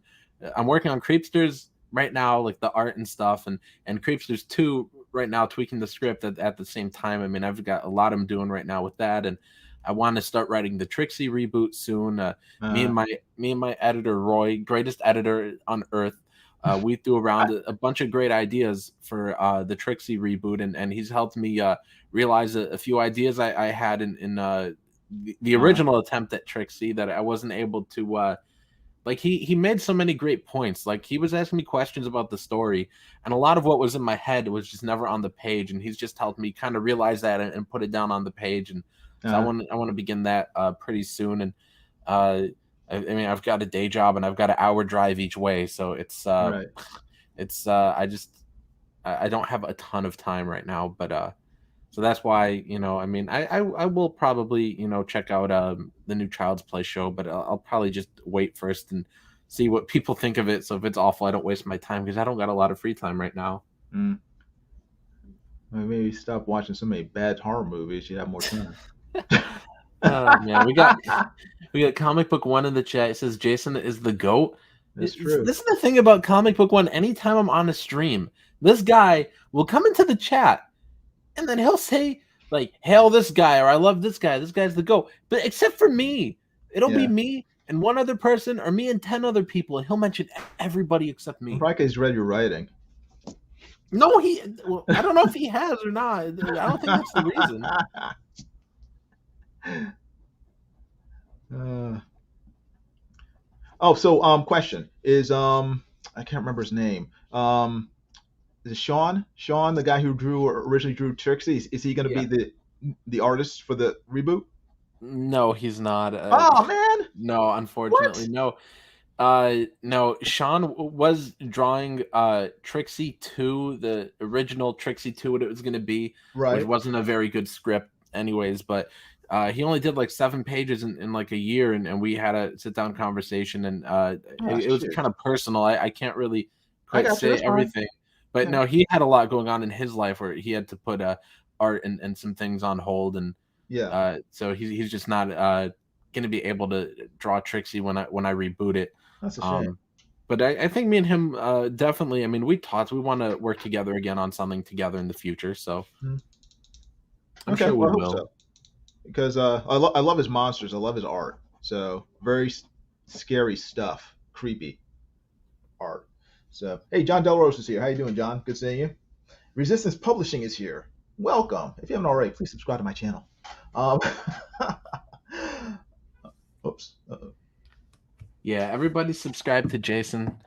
I'm working on Creepsters right now, like the art and stuff, and Creepsters 2 right now, tweaking the script at the same time. I mean, I've got a lot I'm doing right now with that, and I want to start writing the Trixie reboot soon. Me and my editor Roy, greatest editor on earth. We threw around a bunch of great ideas for the Trixie reboot, and he's helped me realize a few ideas I had in the original attempt at Trixie that I wasn't able to. Like he made so many great points. Like he was asking me questions about the story, and a lot of what was in my head was just never on the page. And he's just helped me kind of realize that and put it down on the page. And so I want to begin that pretty soon. And I mean, I've got a day job and I've got an hour drive each way, so it's I don't have a ton of time right now, but so that's why I mean, I will probably check out the new Child's Play show, but I'll probably just wait first and see what people think of it. So if it's awful, I don't waste my time because I don't got a lot of free time right now. Maybe stop watching so many bad horror movies. You'd have more time. Man, we got Comic Book One in the chat. It says Jason is the GOAT. That's true. This is the thing about Comic Book One. Anytime I'm on a stream, this guy will come into the chat and then he'll say like, "Hail this guy," or "I love this guy. This guy's the GOAT." But except for me, it'll be me and one other person, or me and 10 other people, and he'll mention everybody except me. Probably 'cause he's read your writing. No, well, I don't know if he has or not. I don't think that's the reason. Question is I can't remember his name. Is it Sean? Sean, the guy who originally drew Trixie, is he going to be the artist for the reboot? No, he's not. Oh man! No, unfortunately, what? no. Sean was drawing Trixie 2, the original Trixie 2, what it was going to be, which wasn't a very good script, anyways. But he only did like 7 pages in like a year, and we had a sit-down conversation, and it was kind of personal. I can't really quite say everything, but no, he had a lot going on in his life where he had to put art and some things on hold, and so he's just not going to be able to draw Trixie when I reboot it. That's a shame. But I think me and him definitely. I mean, we want to work together again on something together in the future. So I'm sure we will. So. Because I love his monsters. I love his art. So very scary stuff, creepy art. So hey, John Del Rose is here. How you doing, John? Good seeing you. Resistance Publishing is here. Welcome. If you haven't already, please subscribe to my channel. Oops. Uh-oh. Yeah, everybody subscribe to Jason.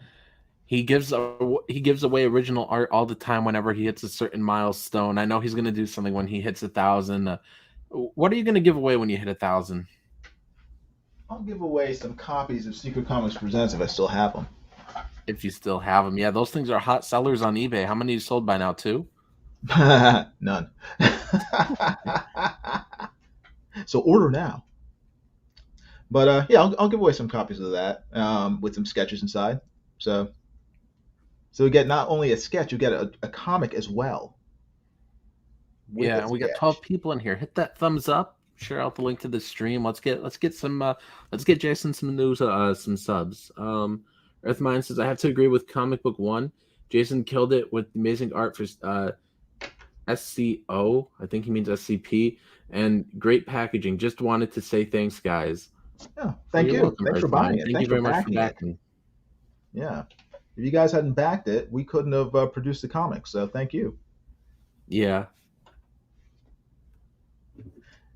He gives away original art all the time whenever he hits a certain milestone. I know he's going to do something when he hits 1,000. What are you going to give away when you hit 1,000? I'll give away some copies of Secret Comics Presents if I still have them. If you still have them. Yeah, those things are hot sellers on eBay. How many you sold by now, 2? None. So order now. But yeah, I'll give away some copies of that with some sketches inside. So you get not only a sketch, you get a comic as well. Yeah, and we got 12 people in here. Hit that thumbs up. Share out the link to the stream. Let's get Jason some news, some subs. Earthmine says, I have to agree with Comic Book 1. Jason killed it with amazing art for SCO. I think he means SCP. And great packaging. Just wanted to say thanks, guys. Yeah, thank you. Welcome, thanks for buying it. Thank you very much for backing. Yeah. If you guys hadn't backed it, we couldn't have produced the comics. So thank you. Yeah.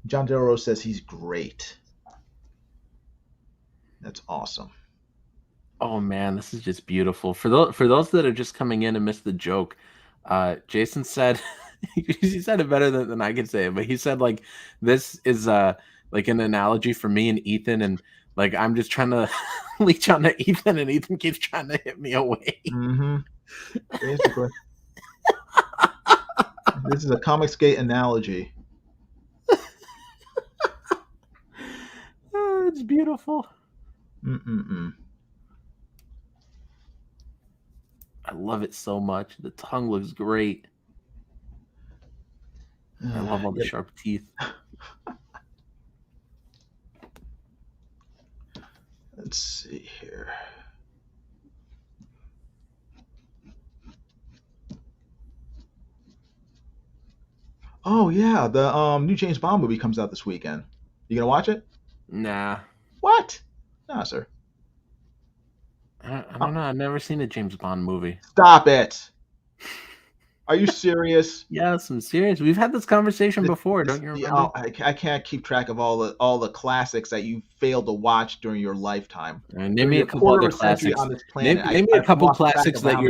John Delrose says he's great. That's awesome. Oh man, this is just beautiful. For those that are just coming in and missed the joke, Jason said he said it better than I can say it, but he said like this is like an analogy for me and Ethan, and like I'm just trying to leech onto Ethan, and Ethan keeps trying to hit me away. Mm-hmm. Basically. This is a Comicsgate analogy. Oh, it's beautiful. I love it so much. The tongue looks great. I love all the sharp teeth. Let's see here. Oh yeah, the new James Bond movie comes out this weekend. You gonna watch it? Nah. What? Nasser. I don't know. I've never seen a James Bond movie. Stop it. Are you serious? Yes, I'm serious. We've had this conversation before, don't you remember? I can't keep track of all the classics that you failed to watch during your lifetime. Name me a couple other classics on this planet. Name me a couple classics that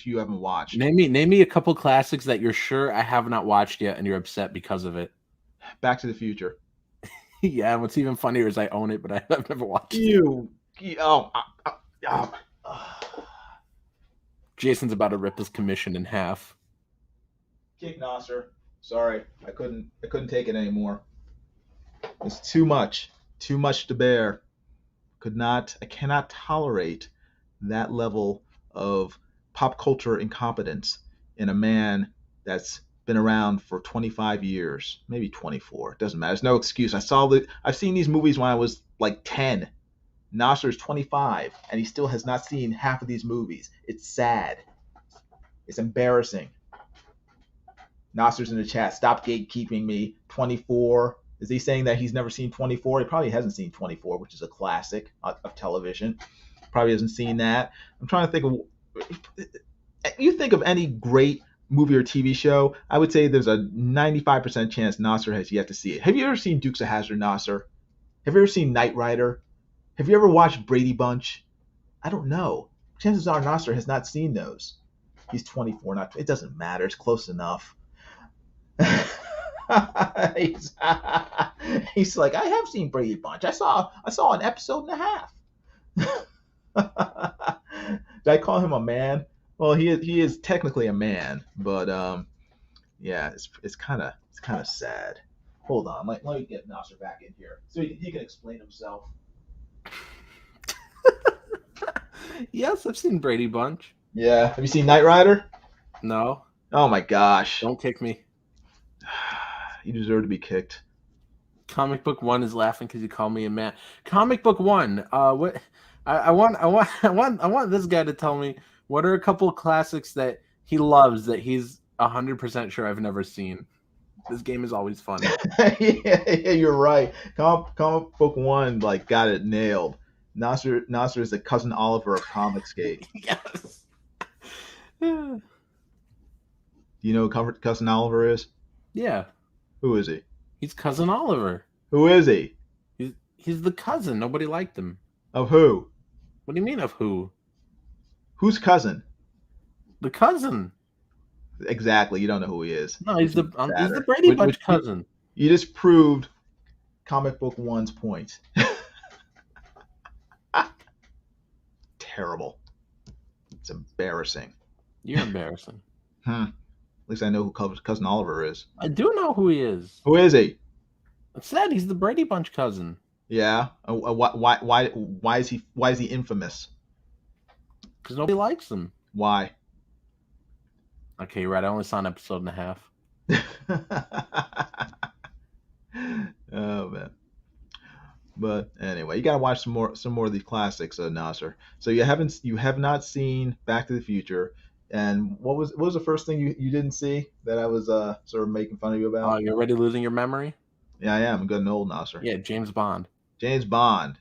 you haven't watched. Name me a couple classics that you're sure I have not watched yet, and you're upset because of it. Back to the Future. Yeah, and what's even funnier is I own it, but I've never watched it. Jason's about to rip his commission in half. Kick Nasser. Sorry, I couldn't take it anymore. It's too much to bear. I cannot tolerate that level of pop culture incompetence in a man that's been around for 25 years, maybe 24. It doesn't matter. There's no excuse. I've seen these movies when I was like 10. Nasser's 25, and he still has not seen half of these movies. It's sad. It's embarrassing. Nasser's in the chat. Stop gatekeeping me. 24. Is he saying that he's never seen 24? He probably hasn't seen 24, which is a classic of television. Probably hasn't seen that. I'm trying to think of. You think of any great movie or TV show, I would say there's a 95% chance Nasser has yet to see it. Have you ever seen Dukes of Hazzard, Nasser? Have you ever seen Knight Rider? Have you ever watched Brady Bunch? I don't know. Chances are Nasser has not seen those. He's 24. It doesn't matter. It's close enough. he's like, I have seen Brady Bunch. I saw an episode and a half. Did I call him a man? Well, he is technically a man, but yeah, it's kind of sad. Hold on, let me get Nasser back in here so he can explain himself. Yes, I've seen Brady Bunch. Yeah, have you seen Knight Rider? No. Oh my gosh! Don't kick me. You deserve to be kicked. Comic Book One is laughing because you call me a man. Comic Book One. What? I want this guy to tell me what are a couple of classics that he loves that he's 100% sure I've never seen. This game is always fun. yeah, you're right. Comic Book One got it nailed. Nasser is the cousin Oliver of Comicsgate. Yes. Do you know who cousin Oliver is? Yeah. Who is he? He's cousin Oliver. Who is he? He's the cousin. Nobody liked him. Of who? What do you mean of who? Whose cousin? The cousin. Exactly. You don't know who he is. No, he's the Brady Bunch cousin. You just proved Comic Book One's point. Terrible. It's embarrassing. You're embarrassing. At least I know who cousin Oliver is. I do know who he is. Who is he? I said he's the Brady Bunch cousin. Yeah. Why is he infamous? Because nobody likes him. Why? Okay, you're right. I only saw an episode and a half. Oh man. But anyway, you gotta watch some more of these classics, Nasser. So you have not seen Back to the Future, and what was the first thing you didn't see that I was sort of making fun of you about? Oh, you're already losing your memory? Yeah, I am. I'm getting old, Nasser. Yeah, James Bond. James Bond.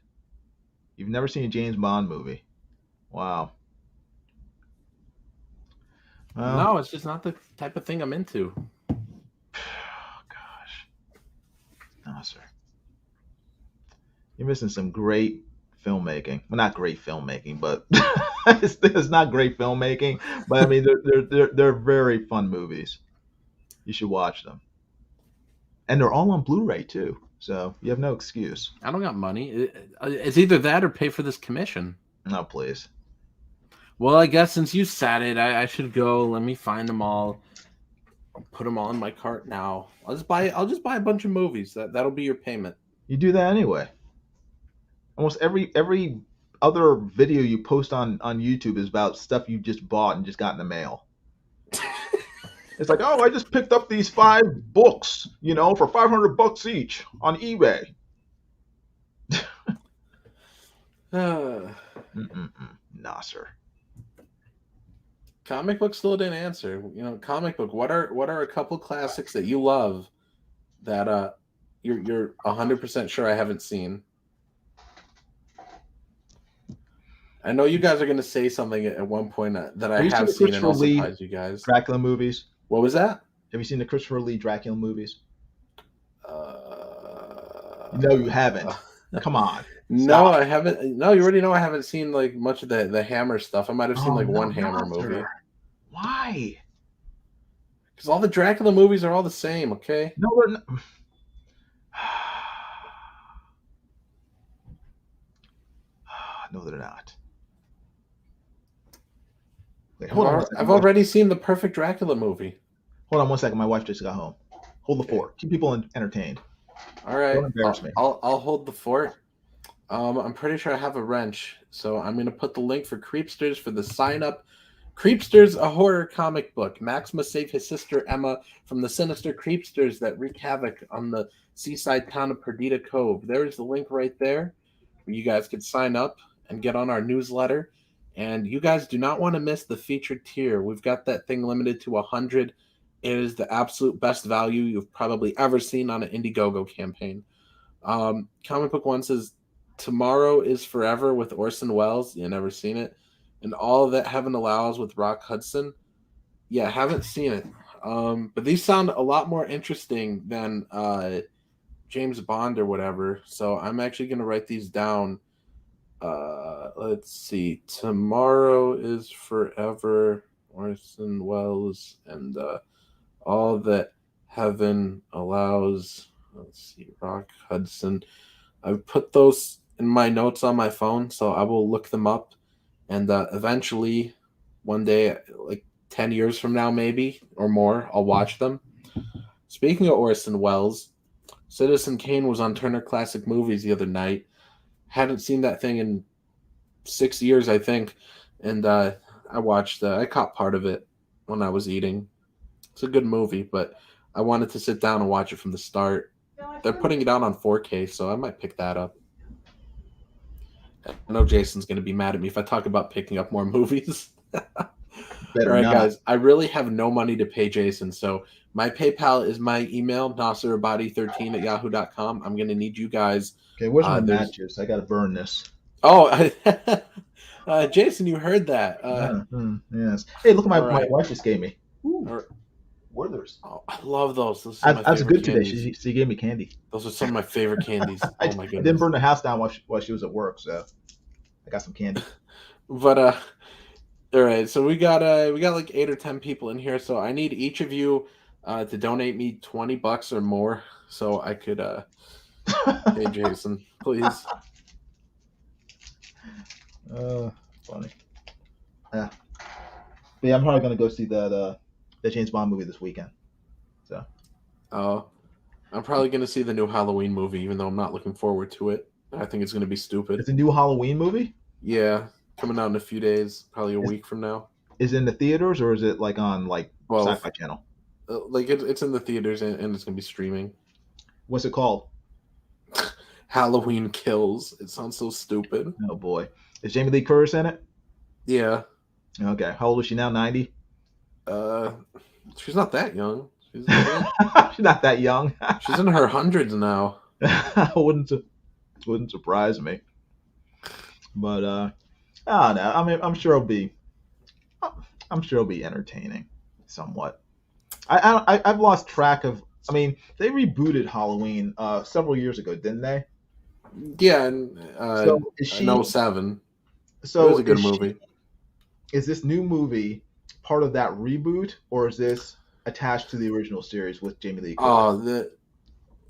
You've never seen a James Bond movie? Wow. Well, no, it's just not the type of thing I'm into. Oh gosh, Nasser. You're missing some great filmmaking. Well, not great filmmaking, but it's not great filmmaking. But I mean, they're very fun movies. You should watch them, and they're all on Blu-ray too. So you have no excuse. I don't got money. It's either that or pay for this commission. No, please. Well, I guess since you said it, I should go. Let me find them all. I'll put them all in my cart now. I'll just buy a bunch of movies. That'll be your payment. You do that anyway. Almost every other video you post on YouTube is about stuff you just bought and just got in the mail. It's like, oh, I just picked up these 5 books, for $500 each on eBay. Nasser. Comic book still didn't answer. Comic book. What are a couple classics that you love that you're 100% sure I haven't seen? I know you guys are going to say something at one point that I have seen, and I'll surprise you guys. Dracula movies. What was that? Have you seen the Christopher Lee Dracula movies? No, you haven't. Come on. Stop. No, I haven't. No, you already know I haven't seen much of the Hammer stuff. I might have seen one Hammer movie. Why? Because all the Dracula movies are all the same. Okay. No, they're not. No, they're not. Wait, I've already seen the perfect Dracula movie. Hold on 1 second. My wife just got home. Hold the fort. Keep people entertained. All right. Don't embarrass me. I'll hold the fort. I'm pretty sure I have a wrench, so I'm going to put the link for Creepsters for the sign up. Creepsters, a horror comic book. Max must save his sister Emma from the sinister creepsters that wreak havoc on the seaside town of Perdita Cove. There's the link right there where you guys can sign up and get on our newsletter. And you guys do not want to miss the featured tier. We've got that thing limited to 100 It is the absolute best value you've probably ever seen on an Indiegogo campaign. Comic Book One says, Tomorrow is Forever with Orson Welles. You never seen it. And All That Heaven Allows with Rock Hudson. Yeah, haven't seen it. But these sound a lot more interesting than James Bond or whatever. So I'm actually going to write these down. Let's see. Tomorrow is Forever, Orson Welles, and All That Heaven Allows. Let's see, Rock Hudson. I've put those in my notes on my phone, so I will look them up. And eventually, one day, like 10 years from now, maybe, or more, I'll watch them. Speaking of Orson Welles, Citizen Kane was on Turner Classic Movies the other night. Hadn't seen that thing in 6 years, I think. And I caught part of it when I was eating. It's a good movie, but I wanted to sit down and watch it from the start. They're putting it out on 4K, so I might pick that up. I know Jason's going to be mad at me if I talk about picking up more movies. All right, guys, I really have no money to pay Jason, so my PayPal is my email, nasserrabadi13@yahoo.com. I'm going to need you guys. Okay, where's my matches? I got to burn this. Oh, Jason, you heard that. Yes. Hey, look what my wife just gave me. Werther's. Oh, I love those. I was good today. She gave me candy. Those are some of my favorite candies. Oh my goodness! I didn't burn the house down while she was at work, so I got some candy. But all right. So we got like 8 or 10 people in here. So I need each of you to donate me $20 or more, so I could pay Jason, please. Funny. Yeah. But yeah, I'm probably gonna go see that James Bond movie this weekend. So. I'm probably gonna see the new Halloween movie, even though I'm not looking forward to it. I think it's gonna be stupid. It's a new Halloween movie? Yeah, coming out in a few days, probably a week from now. Is it in the theaters or is it like on Sci-Fi Channel? It's in the theaters and it's gonna be streaming. What's it called? Halloween Kills. It sounds so stupid. Oh boy, is Jamie Lee Curtis in it? Yeah. Okay, how old is she now? 90. She's not that young. She's not that young. She's in her hundreds now. wouldn't surprise me. But I don't know. I mean, I'm sure it'll be entertaining, somewhat. I've lost track of. I mean, they rebooted Halloween several years ago, didn't they? Yeah, in 07. So it was a good movie. Is this new movie part of that reboot, or is this attached to the original series with Jamie Lee Curtis?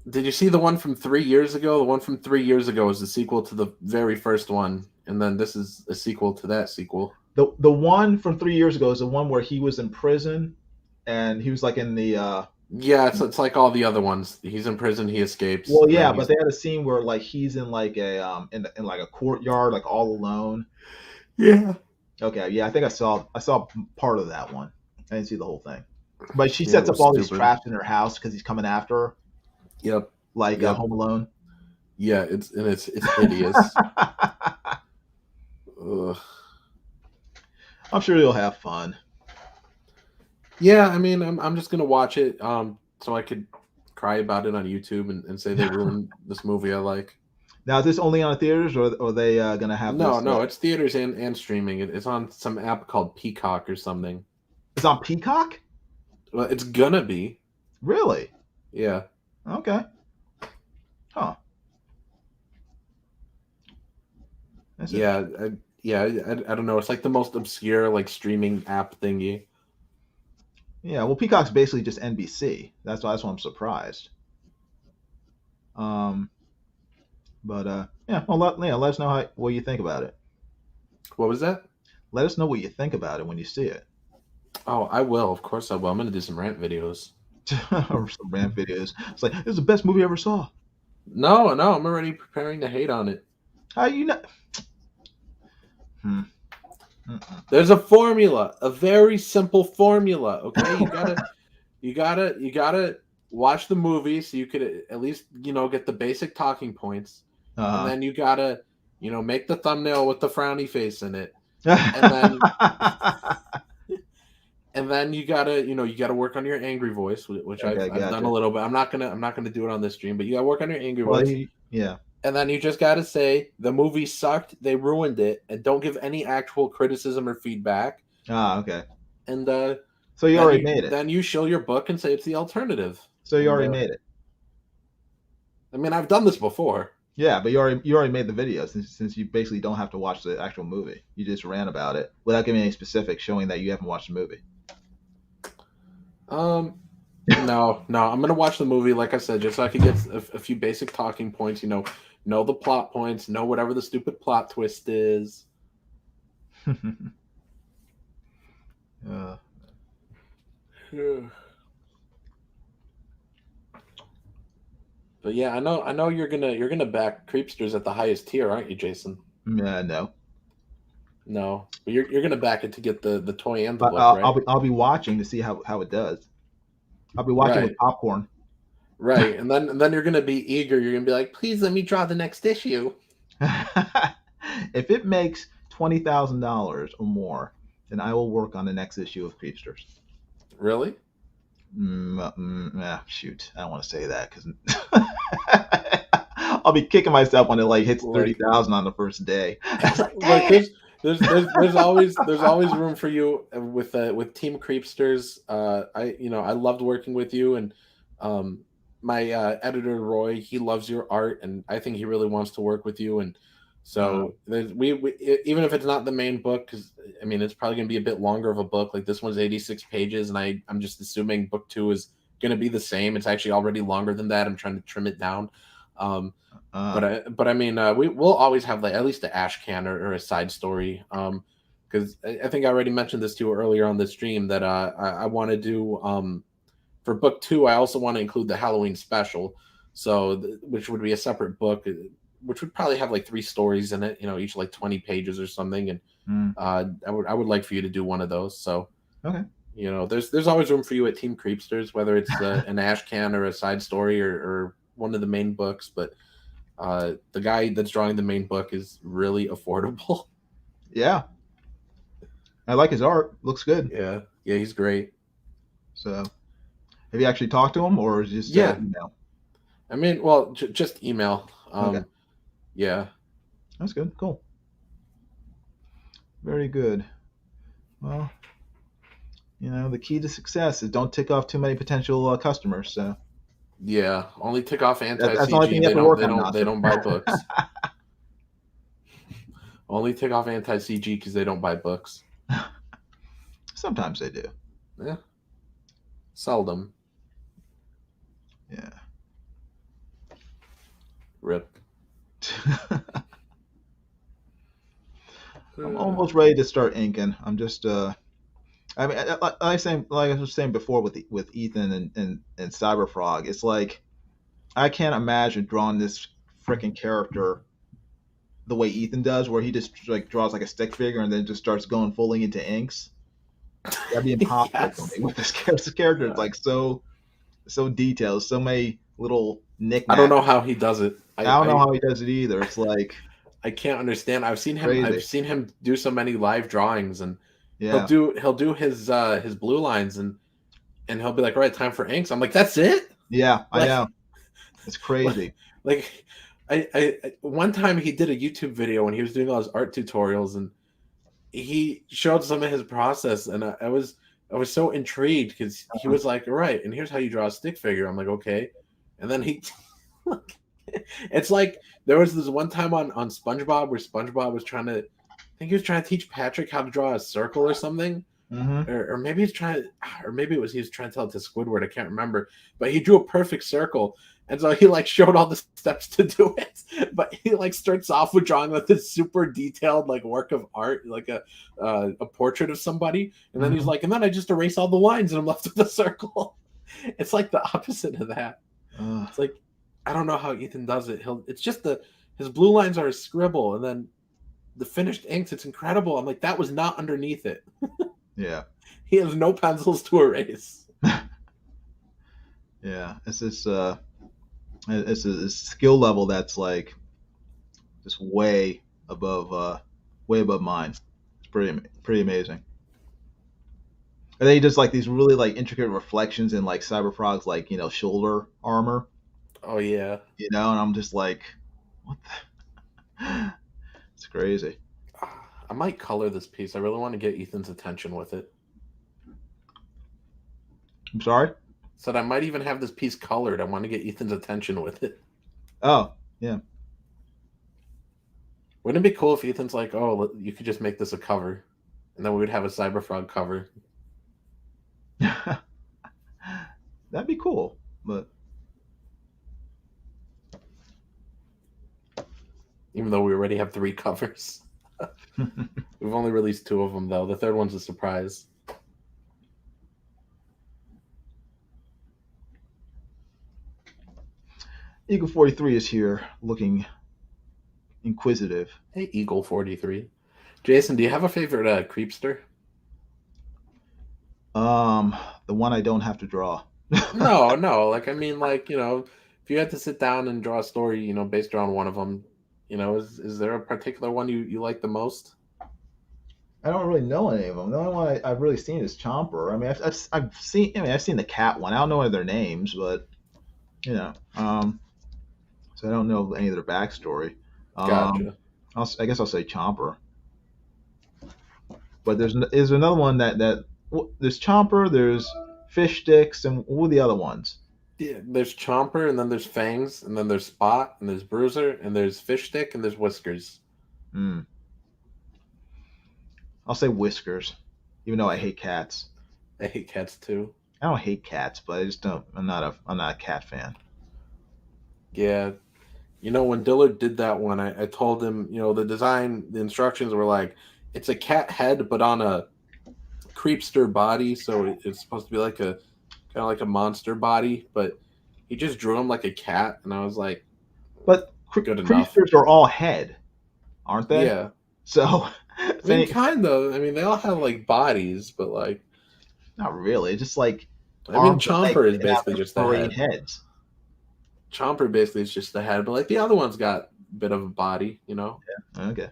Did you see the one from 3 years ago? The one from 3 years ago is the sequel to the very first one, and then this is a sequel to that sequel. The one from 3 years ago is the one where he was in prison, and he was like in the. Yeah, it's like all the other ones. He's in prison, he escapes. Well, yeah, but they had a scene where like he's in like a in like a courtyard, like all alone. Yeah. Okay, yeah, I think I saw part of that one. I didn't see the whole thing. But she sets up all these traps in her house because he's coming after her. Yep. Like Home Alone. Yeah, it's hideous. Ugh. I'm sure you'll have fun. Yeah, I mean, I'm just gonna watch it, so I could cry about it on YouTube and say they ruined this movie I like. Now, is this only on theaters, or are they gonna have? No, it's theaters and streaming. It's on some app called Peacock or something. It's on Peacock? Well, it's gonna be. Really? Yeah. Okay. Huh. I don't know. It's like the most obscure like streaming app thingy. Yeah, well, Peacock's basically just NBC. That's why I'm surprised. But yeah, well, let us know what you think about it. What was that? Let us know what you think about it when you see it. Oh, I will. Of course I will. I'm gonna do some rant videos. Some rant videos. It's like, this is the best movie I ever saw. No, I'm already preparing to hate on it. How you know? There's a formula, a very simple formula. Okay, you gotta watch the movie so you could at least get the basic talking points, and then you gotta make the thumbnail with the frowny face in it, and then And then you gotta work on your angry voice, which Okay, I've done gotcha. a little bit. I'm not gonna do it on this stream, but you gotta work on your angry Well, voice. yeah. And then you just gotta say the movie sucked, they ruined it, and don't give any actual criticism or feedback. Ah, okay. And So you already made it. then you show your book and say it's the alternative. So you And, already made it. I mean, I've done this before. Yeah, but you already made the video since you basically don't have to watch the actual movie. You just ran about it without giving any specifics, showing that you haven't watched the movie. No, I'm gonna watch the movie, like I said, just so I can get a few basic talking points. Know the plot points, know whatever the stupid plot twist is. But yeah, I know you're gonna back Creepsters at the highest tier, aren't you, Jason? No. No, but you're gonna back it to get the toy and the But book, right? I'll be watching to see how it does. I'll be watching with popcorn. Right, and then you're gonna be eager. You're gonna be like, please let me draw the next issue. If it makes $20,000 or more, then I will work on the next issue of Creepsters. Really? Shoot, I don't want to say that because I'll be kicking myself when it like hits 30,000 on the first day. Like, there's always room for you with Team Creepsters. I loved working with you, and my editor Roy, he loves your art, and I think he really wants to work with you. And so we even if it's not the main book, because I mean it's probably gonna be a bit longer of a book. Like this one's 86 pages, and I'm just assuming book 2 is gonna be the same. It's actually already longer than that. I'm trying to trim it down. But I mean, we'll always have like at least an ash can or a side story. Because I think I already mentioned this to you earlier on the stream that I want to do for book 2. I also want to include the Halloween special, so which would be a separate book, which would probably have like 3 stories in it. Each like 20 pages or something. And I would like for you to do one of those. So okay. There's always room for you at Team Creepsters, whether it's an ash can or a side story or one of the main books. But the guy that's drawing the main book is really affordable. Yeah, I like his art. Looks good. Yeah, he's great. So, have you actually talked to him, or is it just email? I mean, well, just email. Okay. Yeah, that's good. Cool. Very good. Well, the key to success is don't tick off too many potential customers. So. Yeah, only tick off anti-CG. That's the only thing you have to work on. They don't buy books. Only tick off anti-CG because they don't buy books. Sometimes they do. Yeah. Seldom. Yeah. Rip. I'm almost ready to start inking. I'm just I mean, like I was saying before with Ethan and Cyberfrog, it's like I can't imagine drawing this freaking character the way Ethan does, where he just like draws like a stick figure and then just starts going fully into inks. That'd be impossible for me with this character. This character is like so detailed, so many little knickknacks. I don't know how he does it. I don't know how he does it either. It's like I can't understand. I've seen him. Crazy. I've seen him do so many live drawings, and yeah. he'll do his blue lines, and he'll be like, "All right, time for inks." I'm like, "That's it?" Yeah, I know. It's crazy. Like I one time he did a YouTube video when he was doing all his art tutorials, and he showed some of his process, and I was so intrigued because he was like, "All right, and here's how you draw a stick figure." I'm like, "Okay," and then he. It's like there was this one time on SpongeBob where SpongeBob was trying to teach Patrick how to draw a circle or something, or maybe he was trying to tell it to Squidward. I can't remember, but he drew a perfect circle, and so he like showed all the steps to do it. But he like starts off with drawing like this super detailed like work of art, like a portrait of somebody, and then he's like, and then I just erase all the lines and I'm left with a circle. It's like the opposite of that. It's like. I don't know how Ethan does it. It's just his blue lines are a scribble, and then the finished inks, it's incredible. I'm like, that was not underneath it. Yeah. He has no pencils to erase. Yeah, it's this it's a skill level that's like just way above mine. It's pretty amazing. And they just like these really like intricate reflections in like Cyberfrog's like shoulder armor, Oh yeah. and I'm just like, what the? It's crazy. I might color this piece. I really want to get Ethan's attention with it. I'm sorry. Said I might even have this piece colored. I want to get Ethan's attention with it. Oh yeah. Wouldn't it be cool if Ethan's like, oh, you could just make this a cover, and then we would have a Cyberfrog cover. That'd be cool, but even though we already have 3 covers. We've only released 2 of them, though. The third one's a surprise. Eagle 43 is here looking inquisitive. Hey, Eagle 43. Jason, do you have a favorite Creepster? The one I don't have to draw. No. Like, I mean, like, if you had to sit down and draw a story, based around one of them, is there a particular one you like the most? I don't really know any of them. The only one I've really seen is Chomper. I mean, I've seen. I mean, I've seen the cat one. I don't know any of their names, but so I don't know any of their backstory. Gotcha. I guess I'll say Chomper. But there's another one that there's Chomper, there's Fish Sticks, and what are the other ones? Yeah, there's Chomper, and then there's Fangs, and then there's Spot, and there's Bruiser, and there's Fish Stick, and there's Whiskers. I'll say Whiskers, even though I hate cats. I hate cats too. I don't hate cats, but I just don't. I'm not a cat fan. Yeah, when Dillard did that one, I told him, the design, the instructions were like, it's a cat head, but on a creepster body, so it's supposed to be like a kind of like a monster body, but he just drew him like a cat, and I was like, but good enough. Creepsters are all head, aren't they? Yeah. So I mean, kind of. I mean, they all have like bodies, but like not really. Just like I mean, Chomper is basically just the head. Heads. Chomper basically is just the head, but like the other one's got a bit of a body, Yeah. Okay.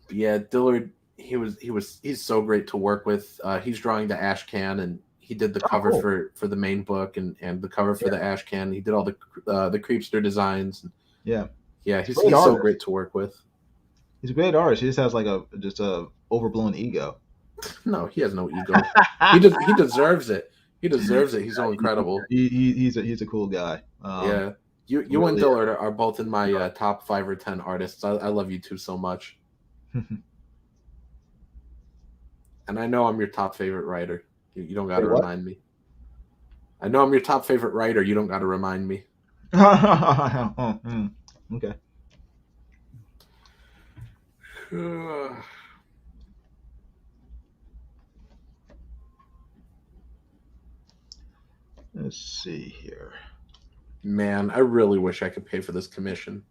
But yeah, Dillard, he's so great to work with. He's drawing the Ash Can, and he did the cover for the main book and the cover for the Ash Can. He did all the Creepster designs. Yeah. Yeah, he's so great to work with. He's a great artist. He just has like a overblown ego. No, he has no ego. He deserves it. He deserves it. He's so incredible. He's a cool guy. Yeah, you really and Dillard are both in my top 5 or 10 artists. I love you two so much. And I know I'm your top favorite writer. You don't got to remind me. I know I'm your top favorite writer. You don't got to remind me. Okay. Let's see here. Man, I really wish I could pay for this commission.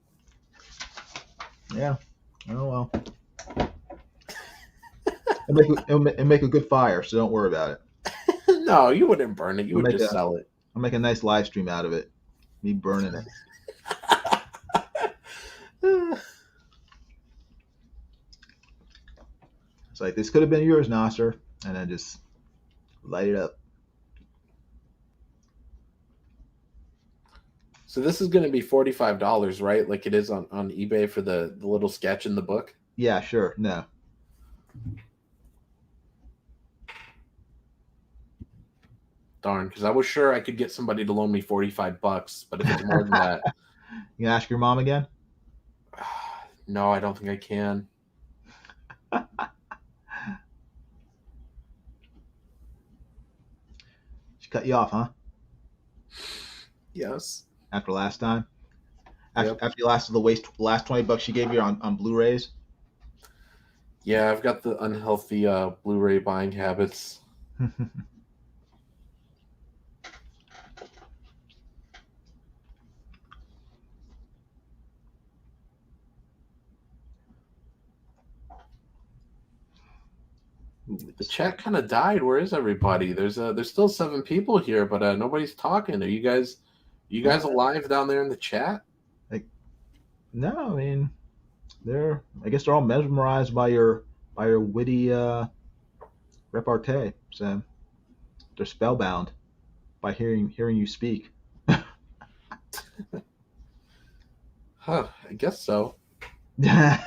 Yeah. Oh well. It'll make a good fire, so don't worry about it. No, you wouldn't burn it. You would just sell it. I'll make a nice live stream out of it. Me burning it. It's like, this could have been yours, Nasser, and then just light it up. So this is going to be $45, right? Like it is on eBay for the little sketch in the book? Yeah, sure. No. Darn, because I was sure I could get somebody to loan me $45, but if it's more than that... You gonna ask your mom again? No, I don't think I can. She cut you off, huh? Yes. After last time? After Yep. you lasted the last $20 she gave you on Blu-rays? Yeah, I've got the unhealthy Blu-ray buying habits. The chat kind of died. Where is everybody? There's still 7 people here, but nobody's talking. Are you guys alive down there in the chat? No, I mean, I guess they're all mesmerized by your witty repartee. So they're spellbound by hearing you speak. Huh, I guess so. If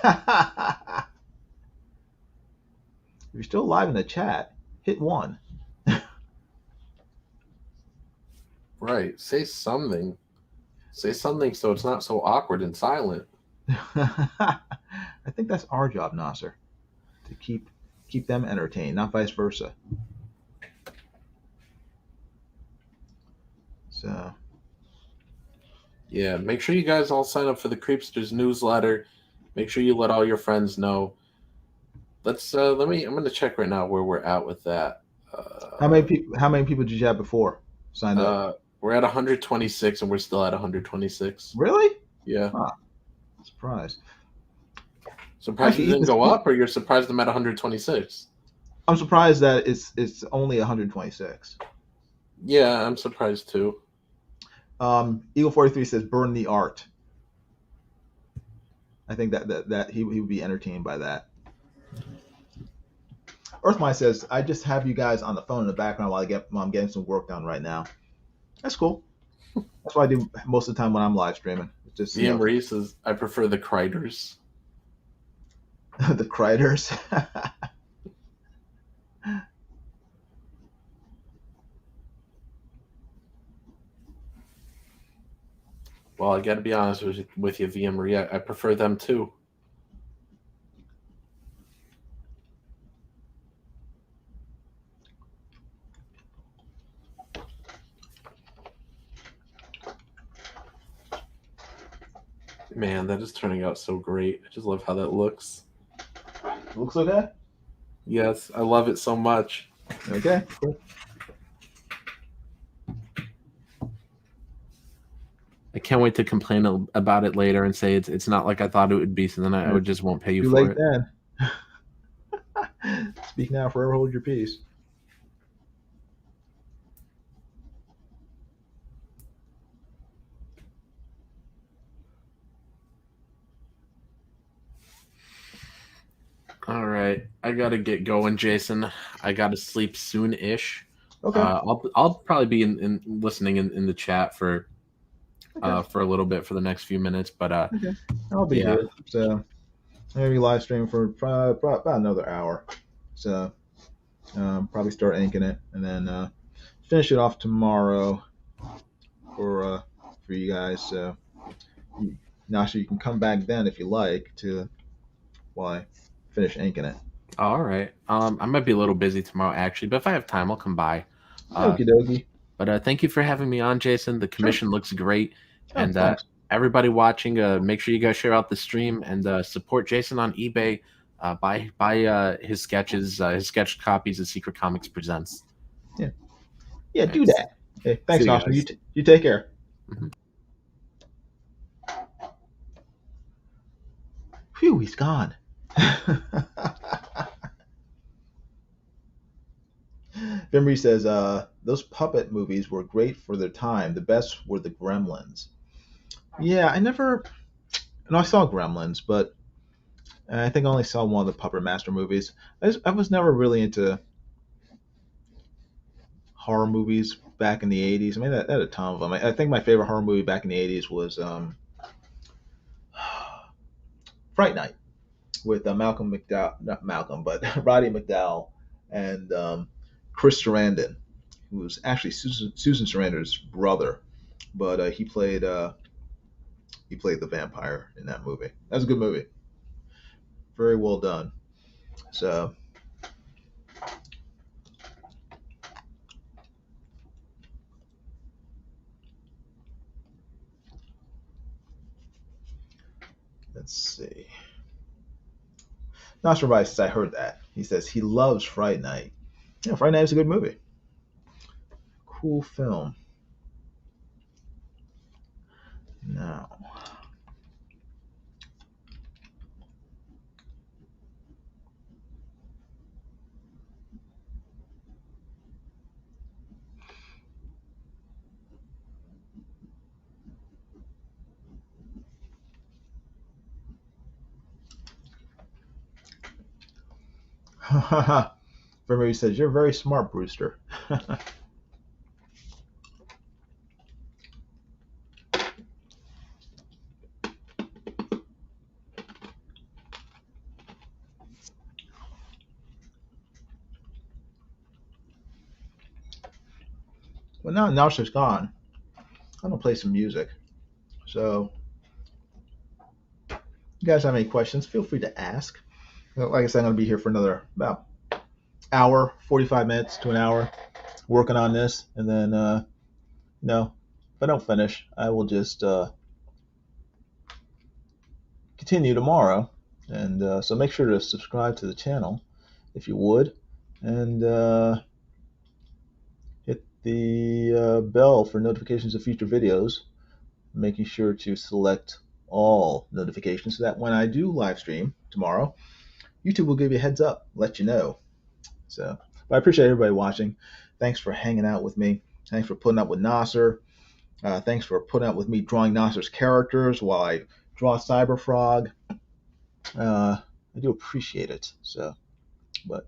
you're still alive in the chat, hit 1. Right. Say something. Say something so it's not so awkward and silent. I think that's our job, Nasser, to keep them entertained, not vice versa. So Yeah, make sure you guys all sign up for the Creepsters newsletter. Make sure you let all your friends know. Let's I'm gonna check right now where we're at with that. how many people did you have before signed up? We're at 126 and we're still at 126. Really? Yeah. Huh. Surprised. Surprised Actually, it didn't go up, or you're surprised I'm at 126? I'm surprised that it's only 126. Yeah, I'm surprised too. Eagle 43 says burn the art. I think that he would be entertained by that. Earthmine says, I just have you guys on the phone in the background while I'm getting some work done right now. That's cool. That's what I do most of the time when I'm live streaming. Just Marie says, I prefer the Criters. the Criters. Well, I got to be honest with you, Via Maria. I prefer them too. Man, that is turning out so great. I just love how that looks. Looks okay? Yes, I love it so much. Okay, cool. I can't wait to complain about it later and say it's not like I thought it would be, so then I would just won't pay you Too for late it. Then. Speak now, forever hold your peace. All right, I gotta get going, Jason. I gotta sleep soon-ish. Okay. I'll probably be in listening in the chat for a little bit for the next few minutes, but okay. I'll be here. So I'm gonna be live streaming for about another hour. So probably start inking it and then finish it off tomorrow for you guys. So Nasha, you can come back then if you like to while I finish inking it. All right. I might be a little busy tomorrow actually, but if I have time, I'll come by. Okie dokie. But thank you for having me on, Jason. The commission looks great, and thanks. everybody watching, make sure you guys share out the stream and support Jason on eBay. Buy his sketches, his sketch copies of Secret Comics Presents. Yeah, do that. Hey, thanks, See you Nasha. guys. You take care. Mm-hmm. Phew, he's gone. Vimry says, those puppet movies were great for their time. The best were the Gremlins. Yeah, I saw Gremlins, but I think I only saw one of the Puppet Master movies. I was never really into horror movies back in the 80s. I mean, I had a ton of them. I think my favorite horror movie back in the 80s was Fright Night with Malcolm McDowell, not Malcolm, but Roddy McDowell and Chris Sarandon, who was actually Susan Sarandon's brother, but he played the vampire in that movie. That was a good movie, very well done. So let's see. Nasser Rabadi says, I heard that. He says he loves Fright Night. Yeah, Fright Night is a good movie. Cool film. Now. Everybody says, you're very smart, Brewster. Well, now Nasser's gone. I'm going to play some music. So, you guys have any questions, feel free to ask. Like I said, I'm going to be here for another about hour, 45 minutes to an hour working on this. And then, if I don't finish, I will just continue tomorrow. And so make sure to subscribe to the channel if you would. And hit the bell for notifications of future videos, making sure to select all notifications so that when I do live stream tomorrow, YouTube will give you a heads up, let you know. So, but I appreciate everybody watching. Thanks for hanging out with me. Thanks for putting up with Nasser. Thanks for putting up with me drawing Nasser's characters while I draw Cyberfrog. I do appreciate it. So, but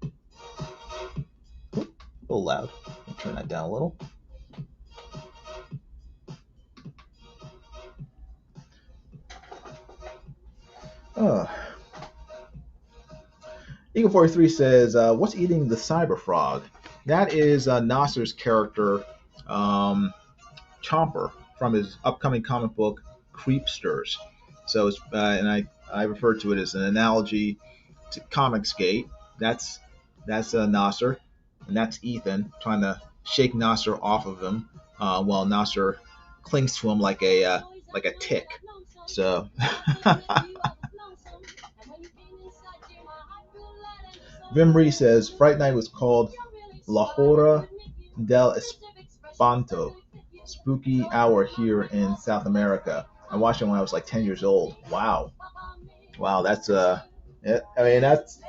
a little loud. I'll turn that down a little. Eagle 43 says, "What's eating the Cyberfrog?" That is Nasser's character, Chomper, from his upcoming comic book Creepsters. So, it's, and I refer to it as an analogy to Comicsgate. That's Nasser, and that's Ethan trying to shake Nasser off of him, while Nasser clings to him like a tick. So. Vimri says Fright Night was called La Hora del Espanto, spooky hour here in South America. I watched it when I was like 10 years old. Wow, that's that's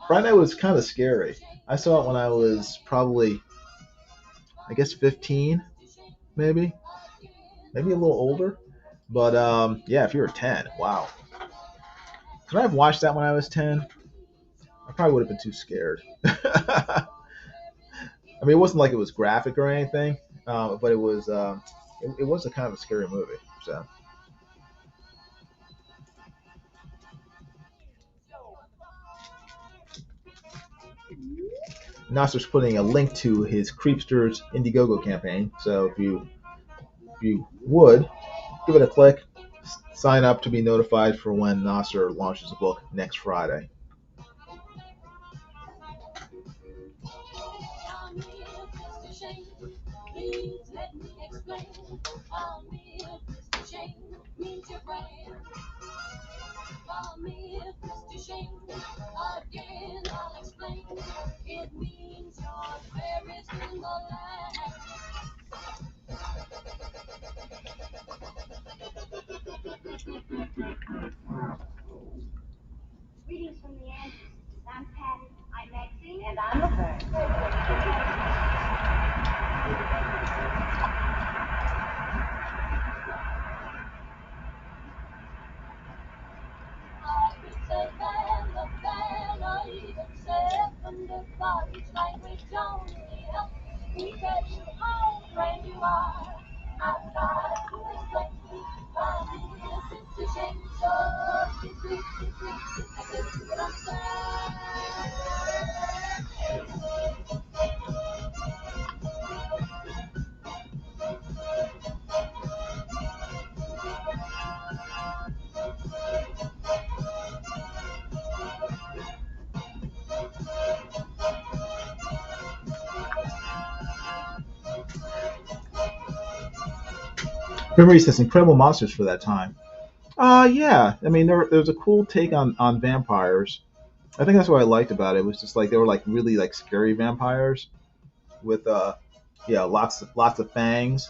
Fright Night was kind of scary. I saw it when I was probably, I guess, 15, maybe a little older. But yeah, if you were 10, wow. Could I have watched that when I was 10? I probably would have been too scared. I mean, it wasn't like it was graphic or anything, but it was a kind of a scary movie. So. Nasser's putting a link to his Creepsters Indiegogo campaign. So if you would, give it a click, sign up to be notified for when Nasser launches the book next Friday. Greetings from the Andes. I'm Patty. I'm Maxine, and I'm Laverne. Remember, he says incredible monsters for that time. Yeah. I mean, there was a cool take on vampires. I think that's what I liked about it. It was just like they were like really like scary vampires with lots of fangs.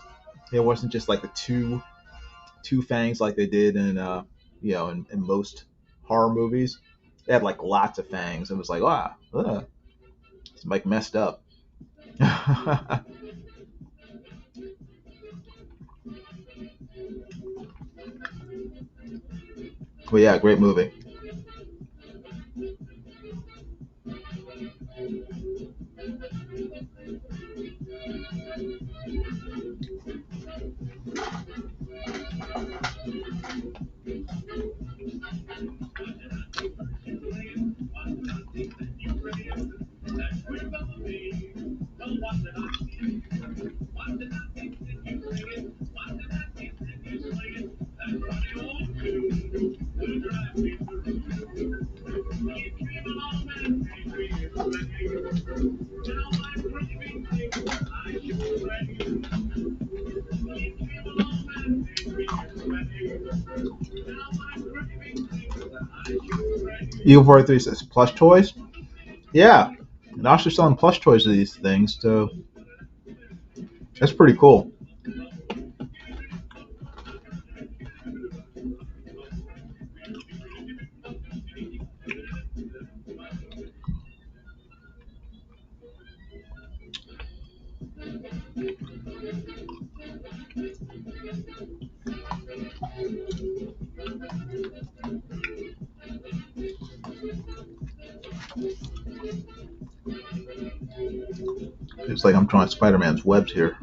It wasn't just like the two fangs like they did in in most horror movies. They had like lots of fangs. It was like, it's like messed up. But yeah, great movie. Eagle 43 says plush toys. Yeah, Nasser's selling plush toys of these things, so that's pretty cool. It's like I'm drawing Spider-Man's webs here.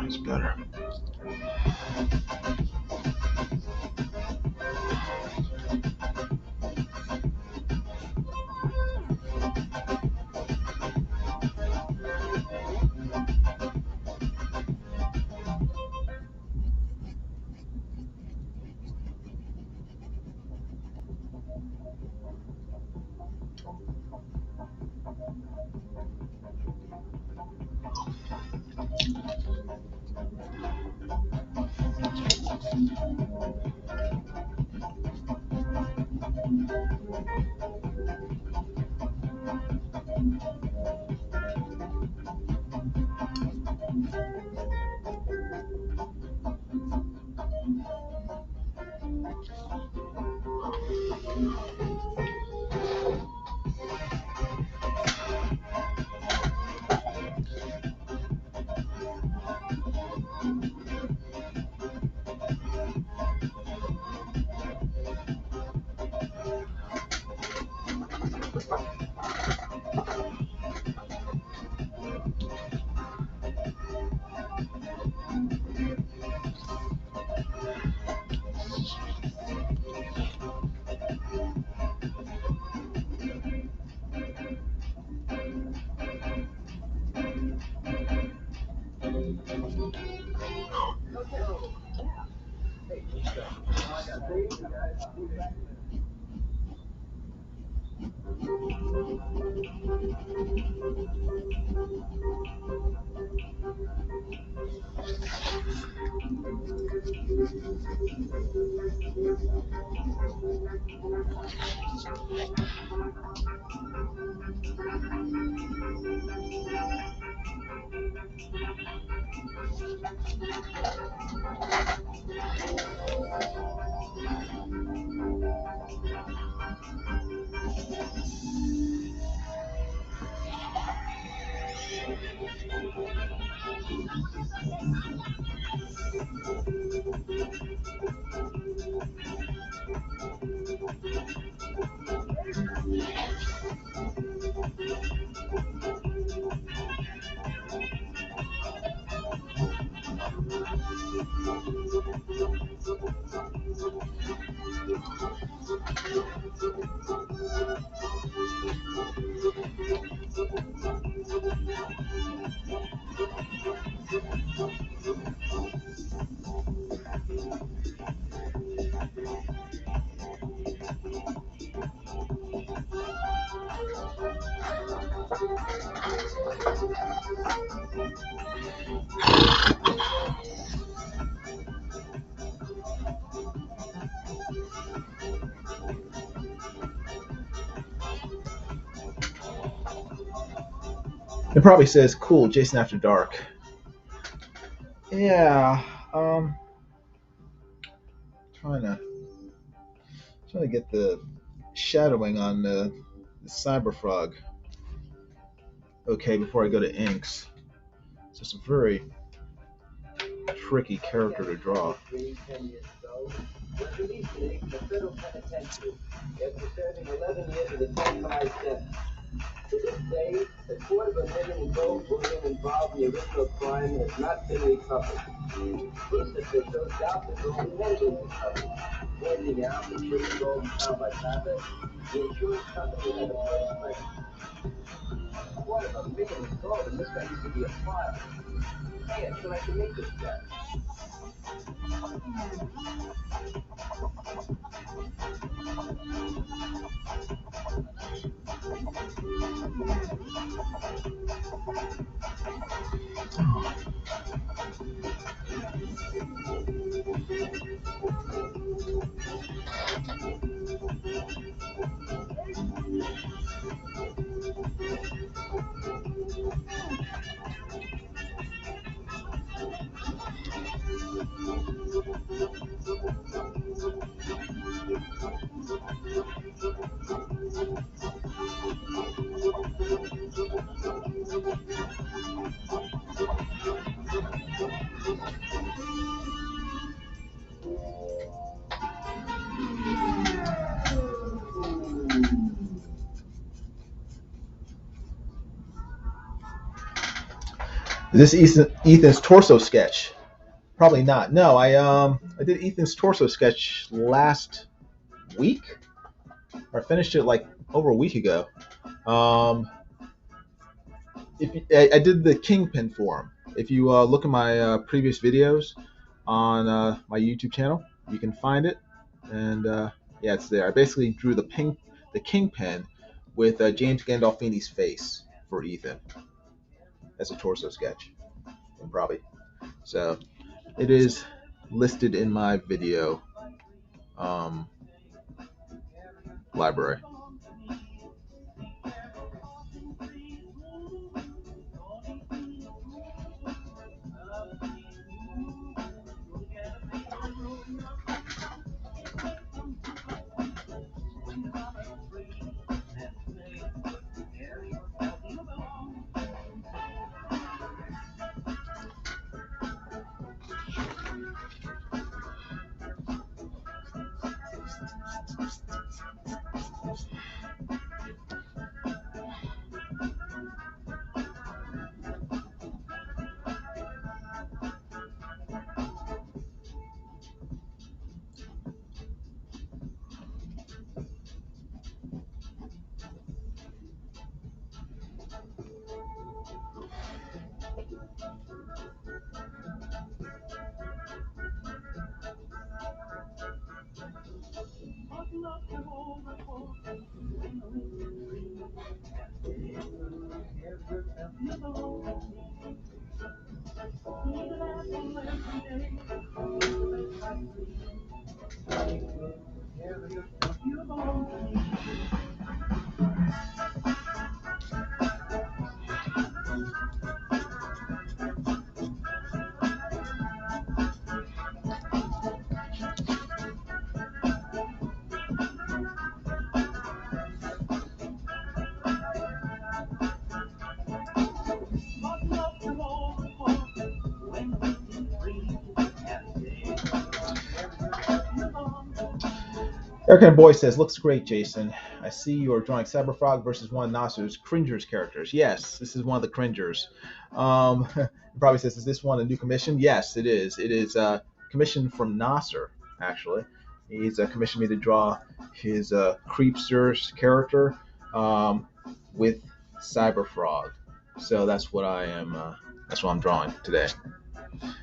It's better. It probably says, "Cool, Jason After Dark." Yeah. Trying to get the shadowing on the Cyberfrog. Okay, before I go to inks. So it's a very tricky character to draw. After serving 11 years of the 25 sentence. To this day, $250,000 in gold bullion involved in the original crime has not been recovered. Police officials doubt the gold has been recovered. Pointing out the free gold found by traffic, the insurance company had a first claim. $250,000 in gold, and this guy used to be a file. Hey, I feel like to make this guy. Is this Ethan's torso sketch? Probably not. No, I did Ethan's torso sketch last week. Or I finished it like over a week ago. I did the Kingpin for him. If you look at my previous videos on my YouTube channel, you can find it. And yeah, it's there. I basically drew the Kingpin with James Gandolfini's face for Ethan as a torso sketch. Probably. So it is listed in my video library. Eric Boy says, looks great, Jason. I see you are drawing Cyberfrog versus one of Nasser's Cringers characters. Yes, this is one of the Cringers. Probably says, is this one a new commission? Yes, it is. It is commissioned from Nasser, actually. He's commissioned me to draw his Creepsters character with Cyberfrog. So that's what that's what I'm drawing today.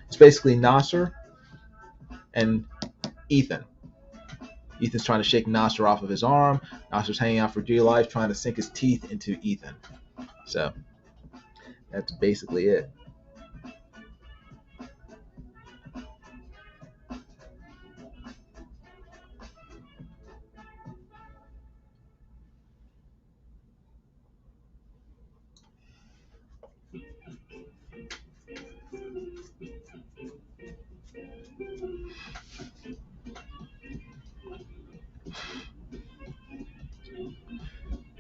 It's basically Nasser and Ethan. Ethan's trying to shake Nasser off of his arm. Nasser's hanging out for dear life, trying to sink his teeth into Ethan. So that's basically it.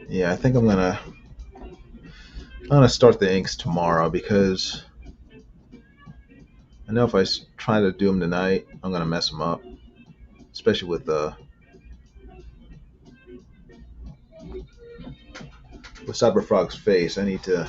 Yeah, I think I'm gonna start the inks tomorrow because I know if I try to do them tonight, I'm gonna mess them up, especially with Cyberfrog's face. I need to.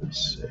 Let's see.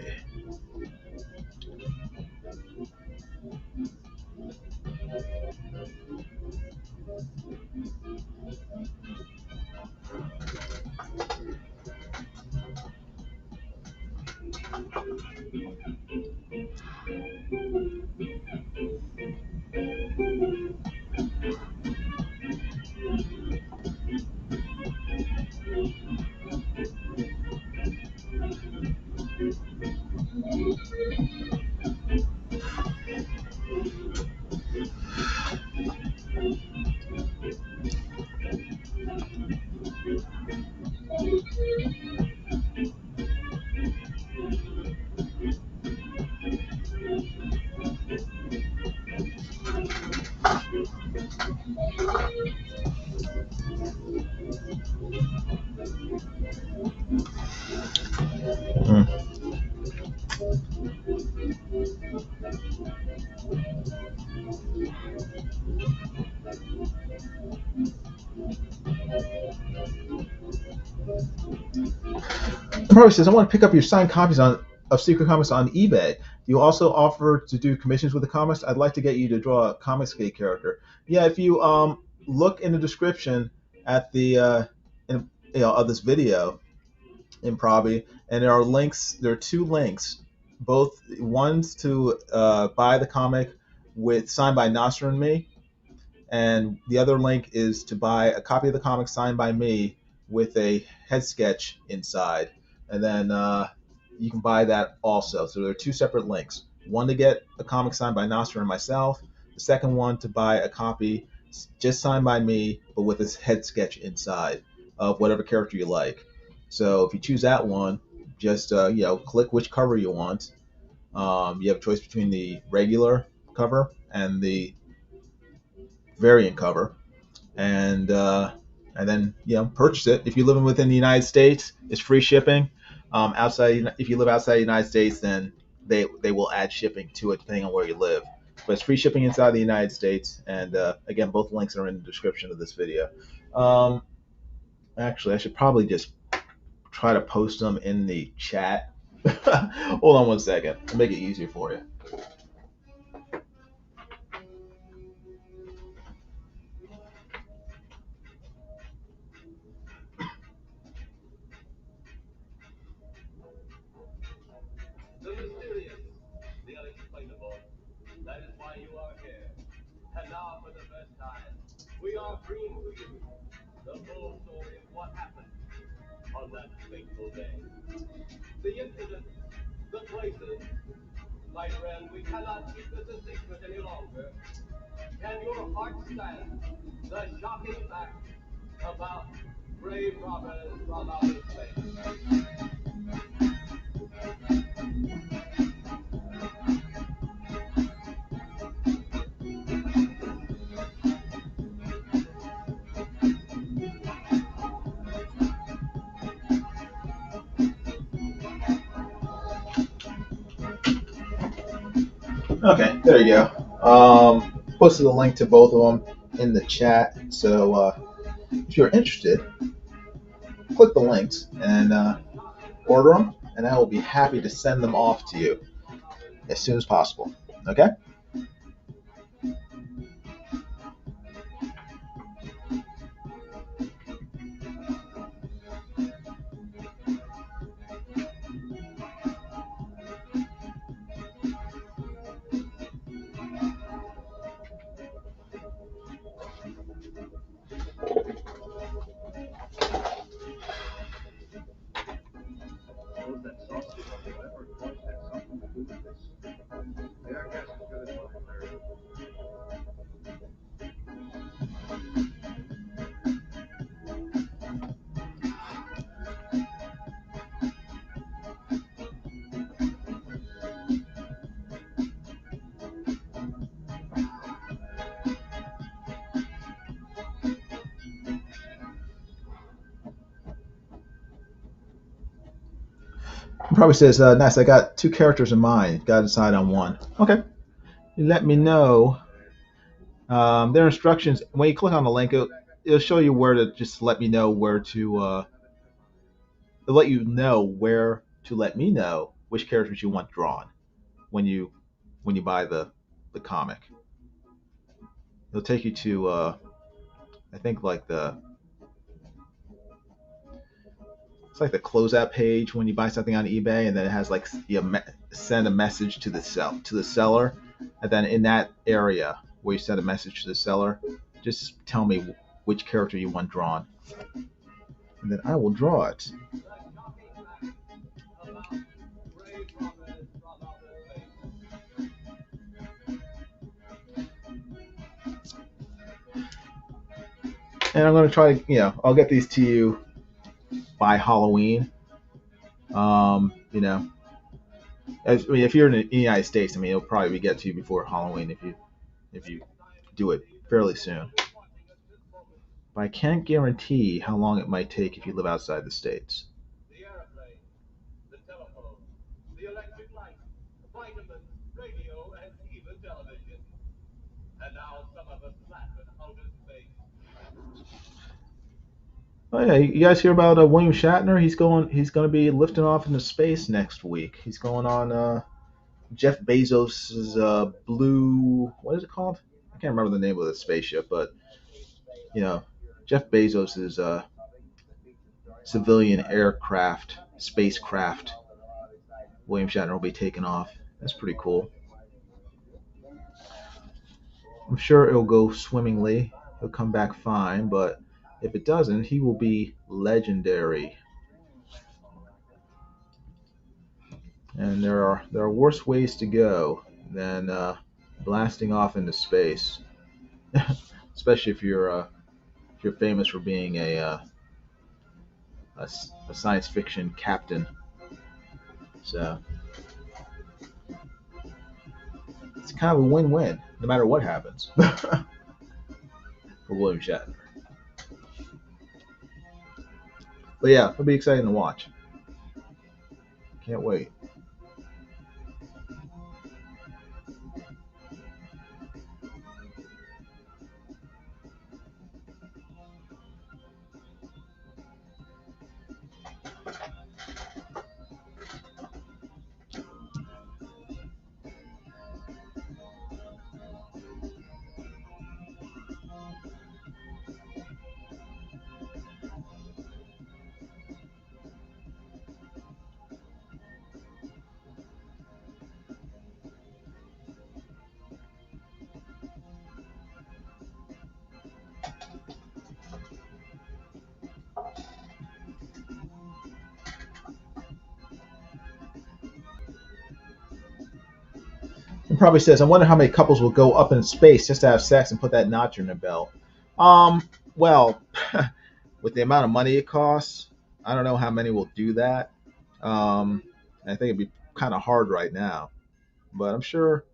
probably says, I want to pick up your signed copies of Secret Comics on eBay. You also offer to do commissions with the comics. I'd like to get you to draw a Comicsgate character. Yeah, if you look in the description at the of this video in Proby, and there are links. There are two links, both one's to buy the comic with signed by Nasser and me, and the other link is to buy a copy of the comic signed by me with a head sketch inside, and then you can buy that also. So there are two separate links. One to get a comic signed by Nasser and myself. The second one to buy a copy just signed by me, but with his head sketch inside of whatever character you like. So if you choose that one, just click which cover you want. You have a choice between the regular cover and the variant cover, and then purchase it. If you live within the United States, it's free shipping. If you live outside the United States, then they will add shipping to it depending on where you live. But it's free shipping inside the United States, and again, both links are in the description of this video. Actually, I should probably just try to post them in the chat. Hold on one second. I'll make it easier for you. The mysterious, the unexplainable. That is why you are here. And now, for the first time, we are bringing to you the full story of what happened on that fateful day. The incidents, the places. My friend, we cannot keep this a secret any longer. Can your heart stand the shocking fact about grave robbers from outer space? Okay, there you go. Posted a link to both of them in the chat. So if you're interested, click the links and order them, and I will be happy to send them off to you as soon as possible. Okay? It probably says, nice, I got two characters in mind. Got to decide on one. Okay. You let me know. Their instructions, when you click on the link, it'll show you where to just let me know where to, it'll let you know where to let me know which characters you want drawn when you buy the comic. It'll take you to, I think, it's like the closeout page when you buy something on eBay, and then it has like send a message to the seller, and then in that area where you send a message to the seller, just tell me which character you want drawn, and then I will draw it. And I'm going to try to, I'll get these to you by Halloween. If you're in the United States, it'll probably get to you before Halloween if you do it fairly soon. But I can't guarantee how long it might take if you live outside the States. The airplane, the telephone, the electric light, vitamins, radio, and even television. And now some of us laugh at outer space. Oh yeah, you guys hear about William Shatner? He's going. He's going to be lifting off into space next week. He's going on Jeff Bezos's blue. What is it called? I can't remember the name of the spaceship, but Jeff Bezos's civilian aircraft, spacecraft. William Shatner will be taking off. That's pretty cool. I'm sure it'll go swimmingly. He'll come back fine, but if it doesn't, he will be legendary. And there are worse ways to go than blasting off into space, especially if you're famous for being a science fiction captain. So it's kind of a win-win, no matter what happens for William Shatner. But yeah, it'll be exciting to watch. Can't wait. It probably says, I wonder how many couples will go up in space just to have sex and put that notch in their belt. Well, with the amount of money it costs, I don't know how many will do that. I think it'd be kind of hard right now, but I'm sure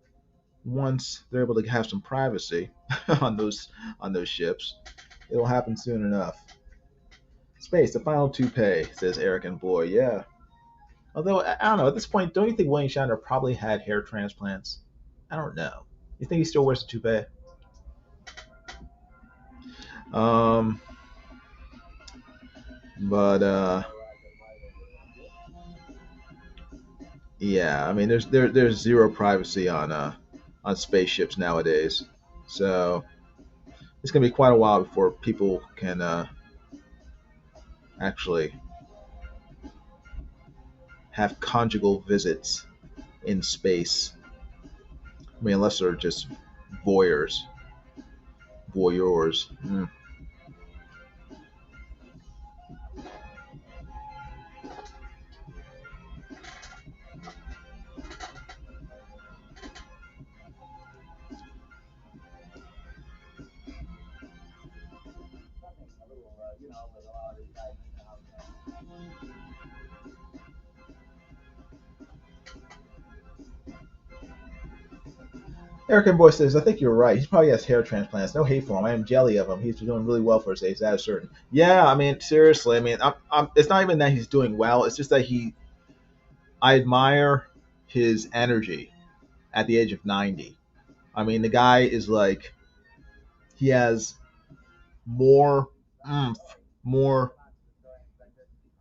once they're able to have some privacy on those ships, it'll happen soon enough. Space, the final toupee, says Eric and Boy. Yeah. Although I don't know, at this point, don't you think William Shatner probably had hair transplants? I don't know. You think he still wears a toupee? But yeah, I mean, there's zero privacy on spaceships nowadays, so it's gonna be quite a while before people can actually have conjugal visits in space. I mean, unless they're just voyeurs. Voyeurs. Eric and Boy says, I think you're right. He probably has hair transplants. No hate for him. I am jelly of him. He's doing really well for his age. That is certain. Yeah, I mean, seriously. I mean, it's not even that he's doing well. It's just that I admire his energy at the age of 90. I mean, the guy is like, he has more oomph, more,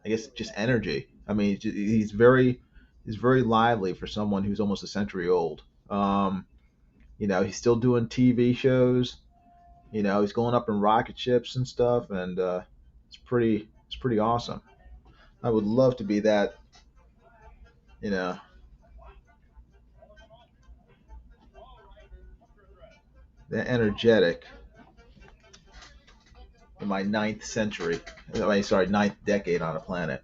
I guess, just energy. I mean, he's very lively for someone who's almost a century old. He's still doing TV shows. He's going up in rocket ships and stuff, and it's pretty awesome. I would love to be that, you know, that energetic in my ninth century. I mean, sorry, ninth decade on a planet.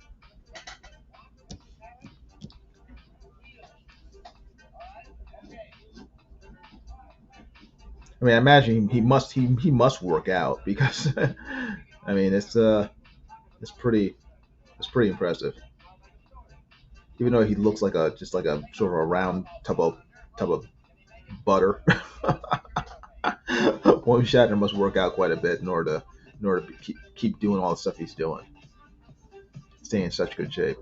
I mean, I imagine he must work out because, I mean, it's pretty impressive. Even though he looks like a just like a sort of a round tub of butter. William Shatner must work out quite a bit in order to keep doing all the stuff he's doing, stay in such good shape.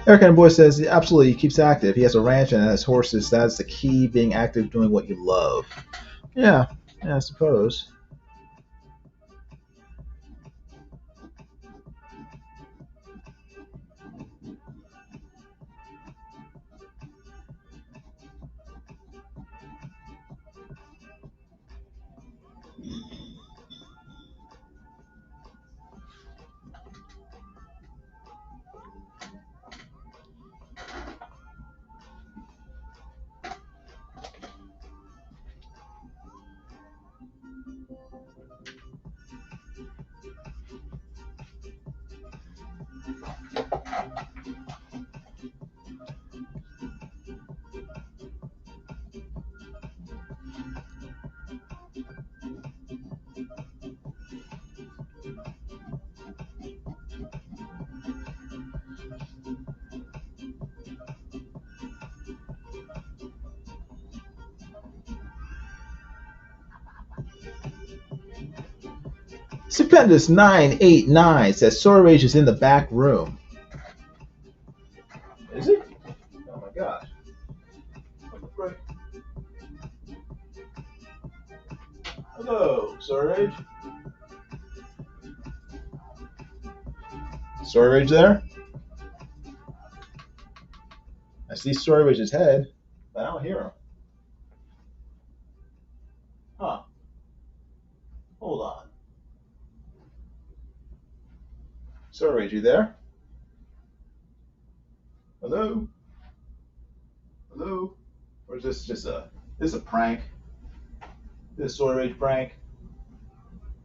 Eric and Boy says absolutely he keeps active. He has a ranch and has horses. That's the key, being active, doing what you love. Yeah, I suppose. Stupendous 989 says Sword Rage is in the back room. Is it? Oh my gosh. Hello, Sword Rage. Sword Rage there? I see Sword Rage's head, but I don't hear him. Huh. Hold on. Sword Rage, you there? Hello? Hello? Or is this just a prank? This Sword Rage prank?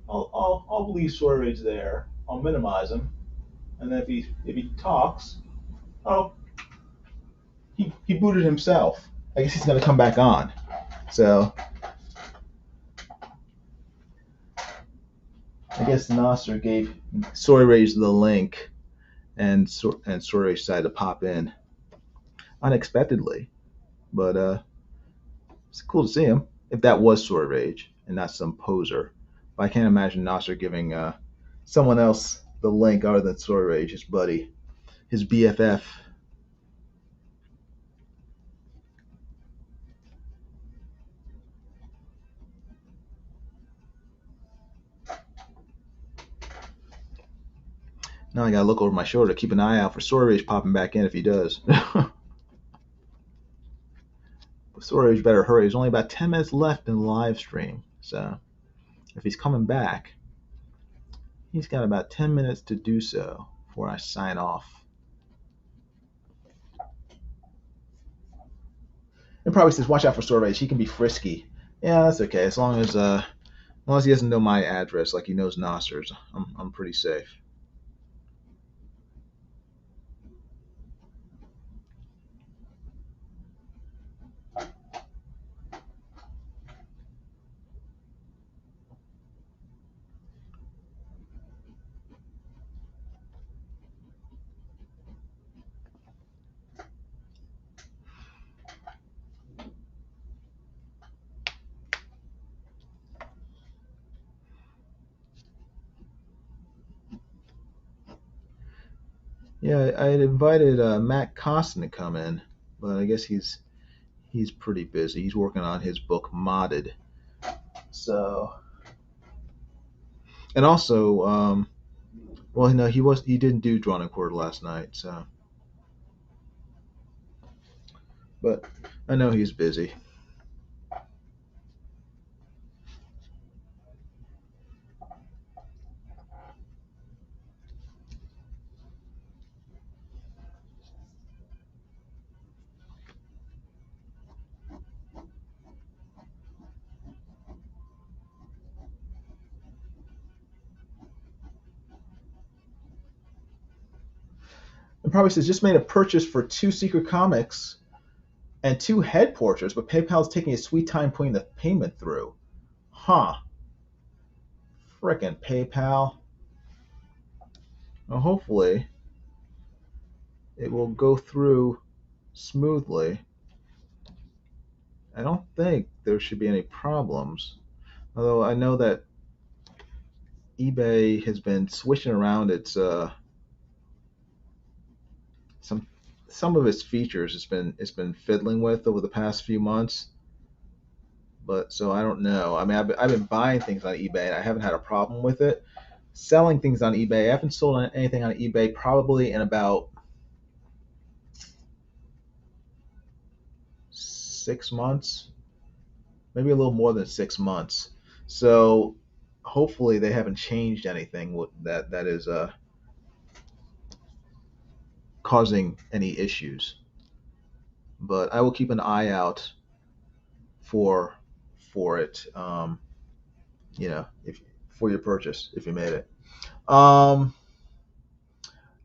I'll leave Sword Rage there. I'll minimize him, and then if he talks, oh, he booted himself. I guess he's gonna come back on. So I guess Nasser gave Sword Rage the link, and Sword Rage decided to pop in unexpectedly, but it's cool to see him. If that was Sword Rage and not some poser, but I can't imagine Nasser giving someone else the link other than Sword Rage, his buddy, his BFF. Now I gotta look over my shoulder, keep an eye out for Sword Rage popping back in if he does. Sword Rage better hurry. There's only about 10 minutes left in the live stream, so if he's coming back, he's got about 10 minutes to do so before I sign off. And probably says, watch out for Sword Rage. He can be frisky. Yeah, that's okay. As long as he doesn't know my address like he knows Nasser's, I'm pretty safe. Yeah, I had invited Matt Costin to come in, but I guess he's pretty busy. He's working on his book Modded. So, and also, well, no, he didn't do Drawn and Quartered last night. So, but I know he's busy. And probably says just made a purchase for 2 secret comics and 2 head portraits, but PayPal's taking a sweet time putting the payment through. Huh. Frickin' PayPal. Well, hopefully it will go through smoothly. I don't think there should be any problems. Although I know that eBay has been switching around its some some of its features it's been fiddling with over the past few months. But so I don't know. I mean, I've been buying things on eBay and I haven't had a problem with it. Selling things on eBay, I haven't sold anything on eBay probably in about 6 months, maybe a little more than 6 months. So hopefully they haven't changed anything that is causing any issues. But I will keep an eye out for for it. If for your purchase if you made it. Um,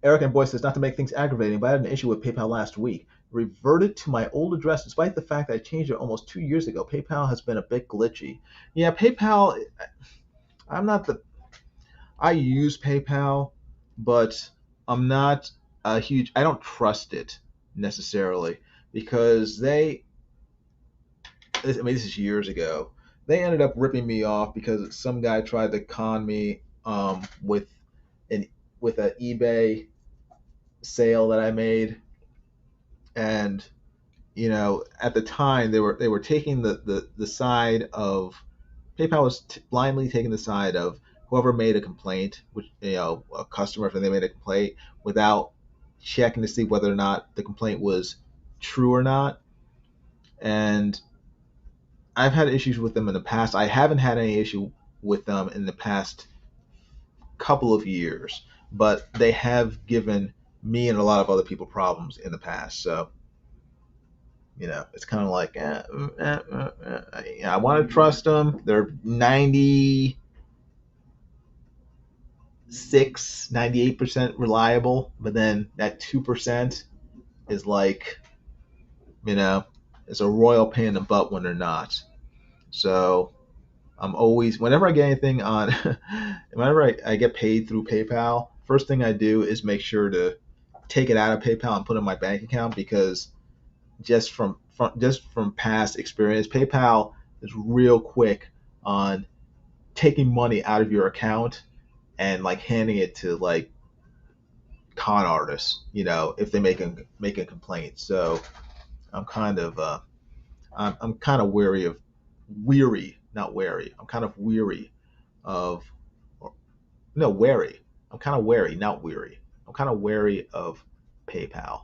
Eric and Boy says not to make things aggravating, but I had an issue with PayPal last week. Reverted to my old address despite the fact that I changed it almost 2 years ago. PayPal has been a bit glitchy. Yeah, PayPal. I'm not the. I use PayPal, but I'm not a huge. I don't trust it necessarily because I mean, this is years ago. They ended up ripping me off because some guy tried to con me an with an eBay sale that I made, and at the time they were taking the side of PayPal was blindly taking the side of whoever made a complaint, which a customer if they made a complaint without checking to see whether or not the complaint was true or not. And I've had issues with them in the past. I haven't had any issue with them in the past couple of years, but they have given me and a lot of other people problems in the past. So, it's kind of like, I want to trust them. They're 98% reliable, but then that 2% is like, it's a royal pain in the butt when they're not. So I'm always, whenever I get anything on, whenever I get paid through PayPal, first thing I do is make sure to take it out of PayPal and put it in my bank account because just from past experience, PayPal is real quick on taking money out of your account and like handing it to like con artists, if they make a complaint. So I'm kind of I'm kind of not wary. I'm kind of weary of, no, wary. I'm kind of wary, not weary. I'm kind of wary of PayPal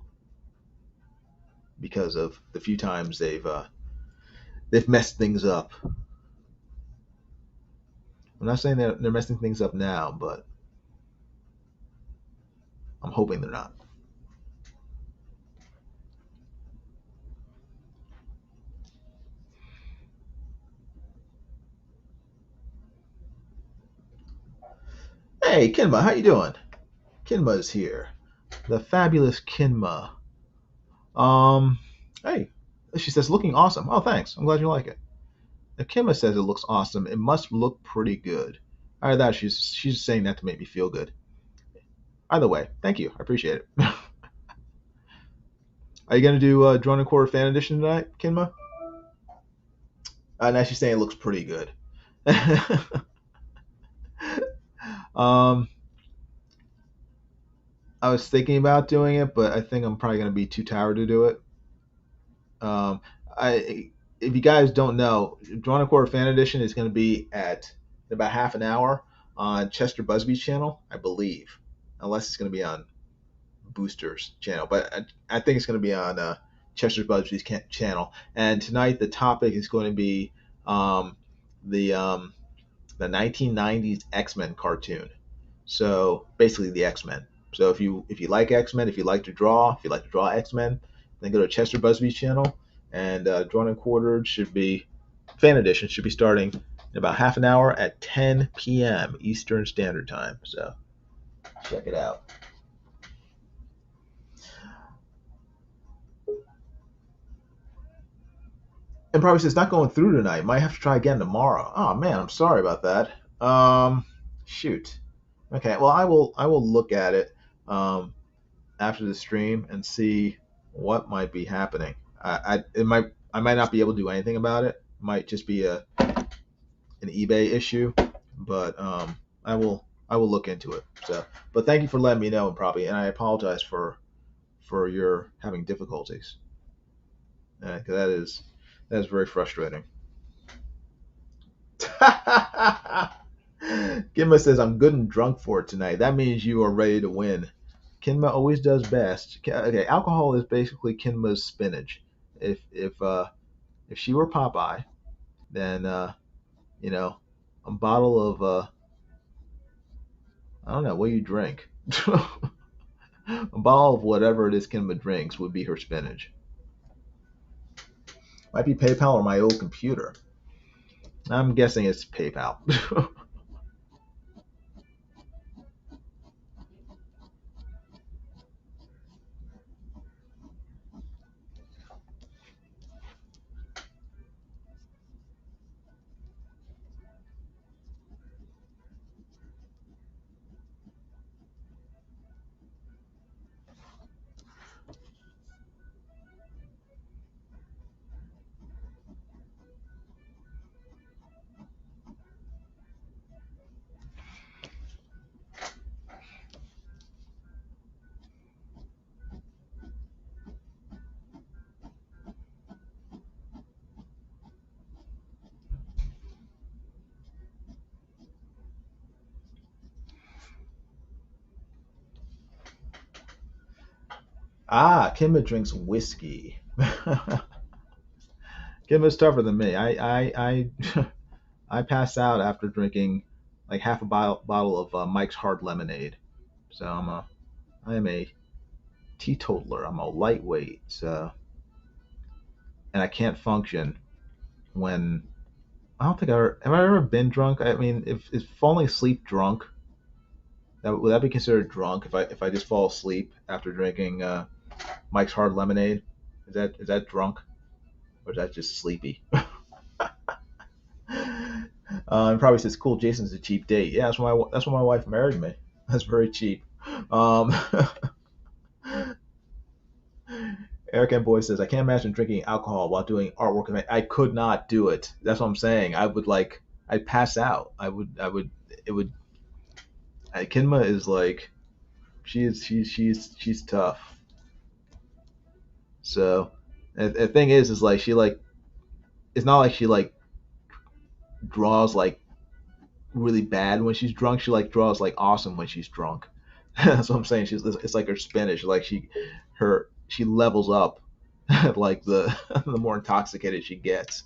because of the few times they've messed things up. I'm not saying they're messing things up now, but I'm hoping they're not. Hey, Kinma, how you doing? Kinma is here. The fabulous Kinma. Hey, she says, looking awesome. Oh, thanks. I'm glad you like it. If Kinma says it looks awesome, it must look pretty good. Either that, she's saying that to make me feel good. Either way, thank you. I appreciate it. Are you going to do Drone and Quarter Fan Edition tonight, Kinma? Now she's saying it looks pretty good. I was thinking about doing it, but I think I'm probably going to be too tired to do it. If you guys don't know, Drawn and Quarter Fan Edition is going to be at about half an hour on Chester Busby's channel, I believe, unless it's going to be on Booster's channel. But I think it's going to be on Chester Busby's channel. And tonight the topic is going to be the 1990s X-Men cartoon. So basically the X-Men. So if you like X-Men, if you like to draw X-Men, then go to Chester Busby's channel. And Drawn and Quartered Fan Edition should be starting in about half an hour at 10 p.m. Eastern Standard Time. So check it out. And probably says not going through tonight. Might have to try again tomorrow. Oh man, I'm sorry about that. Shoot. Okay, well I will look at it after the stream and see what might be happening. I might not be able to do anything about it. It might just be an eBay issue, but I will look into it. So, but thank you for letting me know, and I apologize for for your having difficulties. 'Cause that is very frustrating. Kinma says, I'm good and drunk for it tonight. That means you are ready to win. Kinma always does best. Okay, alcohol is basically Kinma's spinach. If she were Popeye, then you know, a bottle of I don't know, what do you drink? A bottle of whatever it is Kinma drinks would be her spinach. Might be PayPal or my old computer. I'm guessing it's PayPal. Kinma drinks whiskey. Kinma's tougher than me. I pass out after drinking like half a bottle of Mike's Hard Lemonade. So I am a teetotaler. I'm a lightweight. So and I can't function when I don't think have I ever been drunk. I mean, if falling asleep drunk, would that be considered drunk if I just fall asleep after drinking Mike's Hard Lemonade? Is that drunk or is that just sleepy? And probably says, "Cool, Jason's a cheap date." Yeah, that's why my wife married me. That's very cheap. Eric and Boy says, "I can't imagine drinking alcohol while doing artwork. I could not do it. That's what I'm saying. I'd pass out. It would. Kinma is like, she's tough. So, the thing is like she like, it's not like she like draws like really bad when she's drunk. She like draws like awesome when she's drunk. That's what I'm saying. It's like her spinach. Like she levels up like the more intoxicated she gets.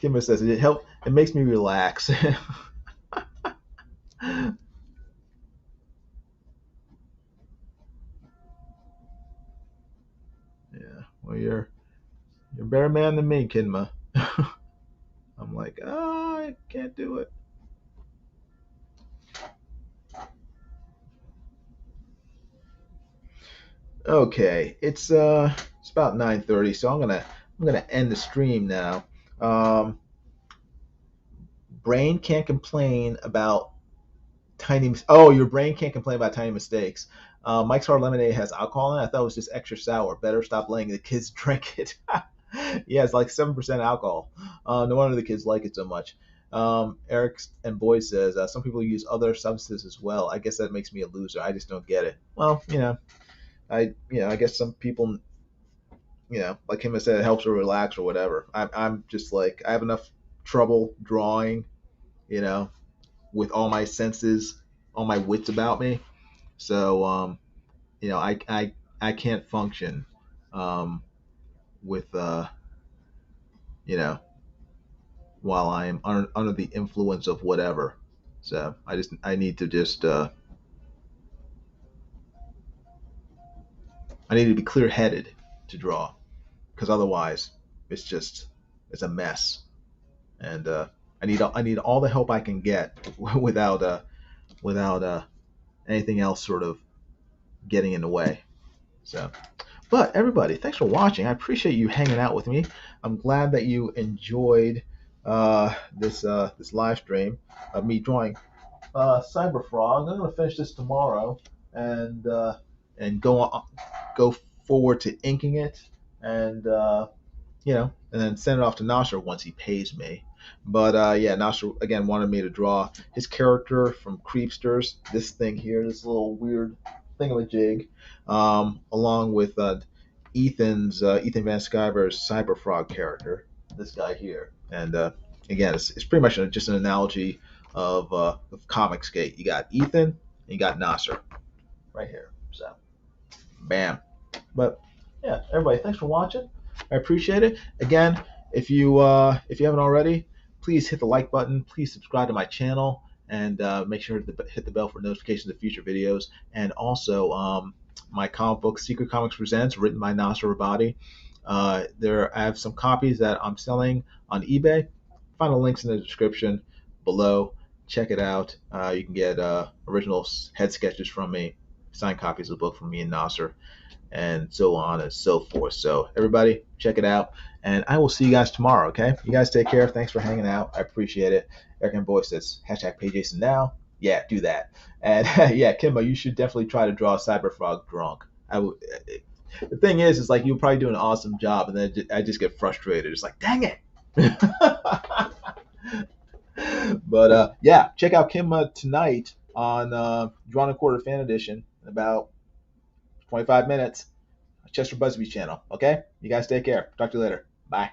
Kimber says it makes me relax. Yeah, well, you're a better man than me, Kinma. I'm like, I can't do it. Okay, it's about 9:30, so I'm gonna end the stream now. Brain can't complain about your brain can't complain about tiny mistakes. Mike's Hard Lemonade has alcohol in it. I thought it was just extra sour. Better stop letting the kids drink it. Yeah, it's like 7% alcohol. No wonder the kids like it so much. Eric and Boyd says some people use other substances as well. I guess that makes me a loser. I just don't get it. Well, I guess some people, like him said, it helps her relax or whatever. I'm just like, I have enough trouble drawing, with all my senses, all my wits about me. So, I can't function with, while I am under the influence of whatever. So I need to just, I need to be clear headed to draw, because otherwise it's a mess. And I need all the help I can get without anything else sort of getting in the way. So, but everybody, thanks for watching. I appreciate you hanging out with me. I'm glad that you enjoyed this live stream of me drawing Cyberfrog. I'm gonna finish this tomorrow and go forward to inking it, and and then send it off to Nasser once he pays me. But yeah, Nasser again wanted me to draw his character from Creepsters. This thing here, this little weird thingamajig, along with Ethan Van Sciver's Cyberfrog character. This guy here, and again, it's pretty much just an analogy of Comicsgate. You got Ethan, and you got Nasser, right here. So, bam. But yeah, everybody, thanks for watching. I appreciate it. Again, if you haven't already, please hit the like button. Please subscribe to my channel, and make sure to hit the bell for notifications of future videos. And also, my comic book Secret Comics Presents, written by Nasser Rabadi. I have some copies that I'm selling on eBay. Find the links in the description below. Check it out. You can get original head sketches from me, signed copies of the book from me and Nasser, and so on and so forth. So everybody, check it out, and I will see you guys tomorrow. Okay, you guys take care. Thanks for hanging out. I appreciate it. Eric and Boy says #PayJasonNow. Yeah, do that. And yeah, Kimbo, you should definitely try to draw Cyberfrog drunk. The thing is like you'll probably do an awesome job, and then I just get frustrated. It's like, dang it. But yeah, check out Kimba tonight on Drawn and Quarter Fan Edition in about 25 minutes. Chester Busby's channel. Okay? You guys take care. Talk to you later. Bye.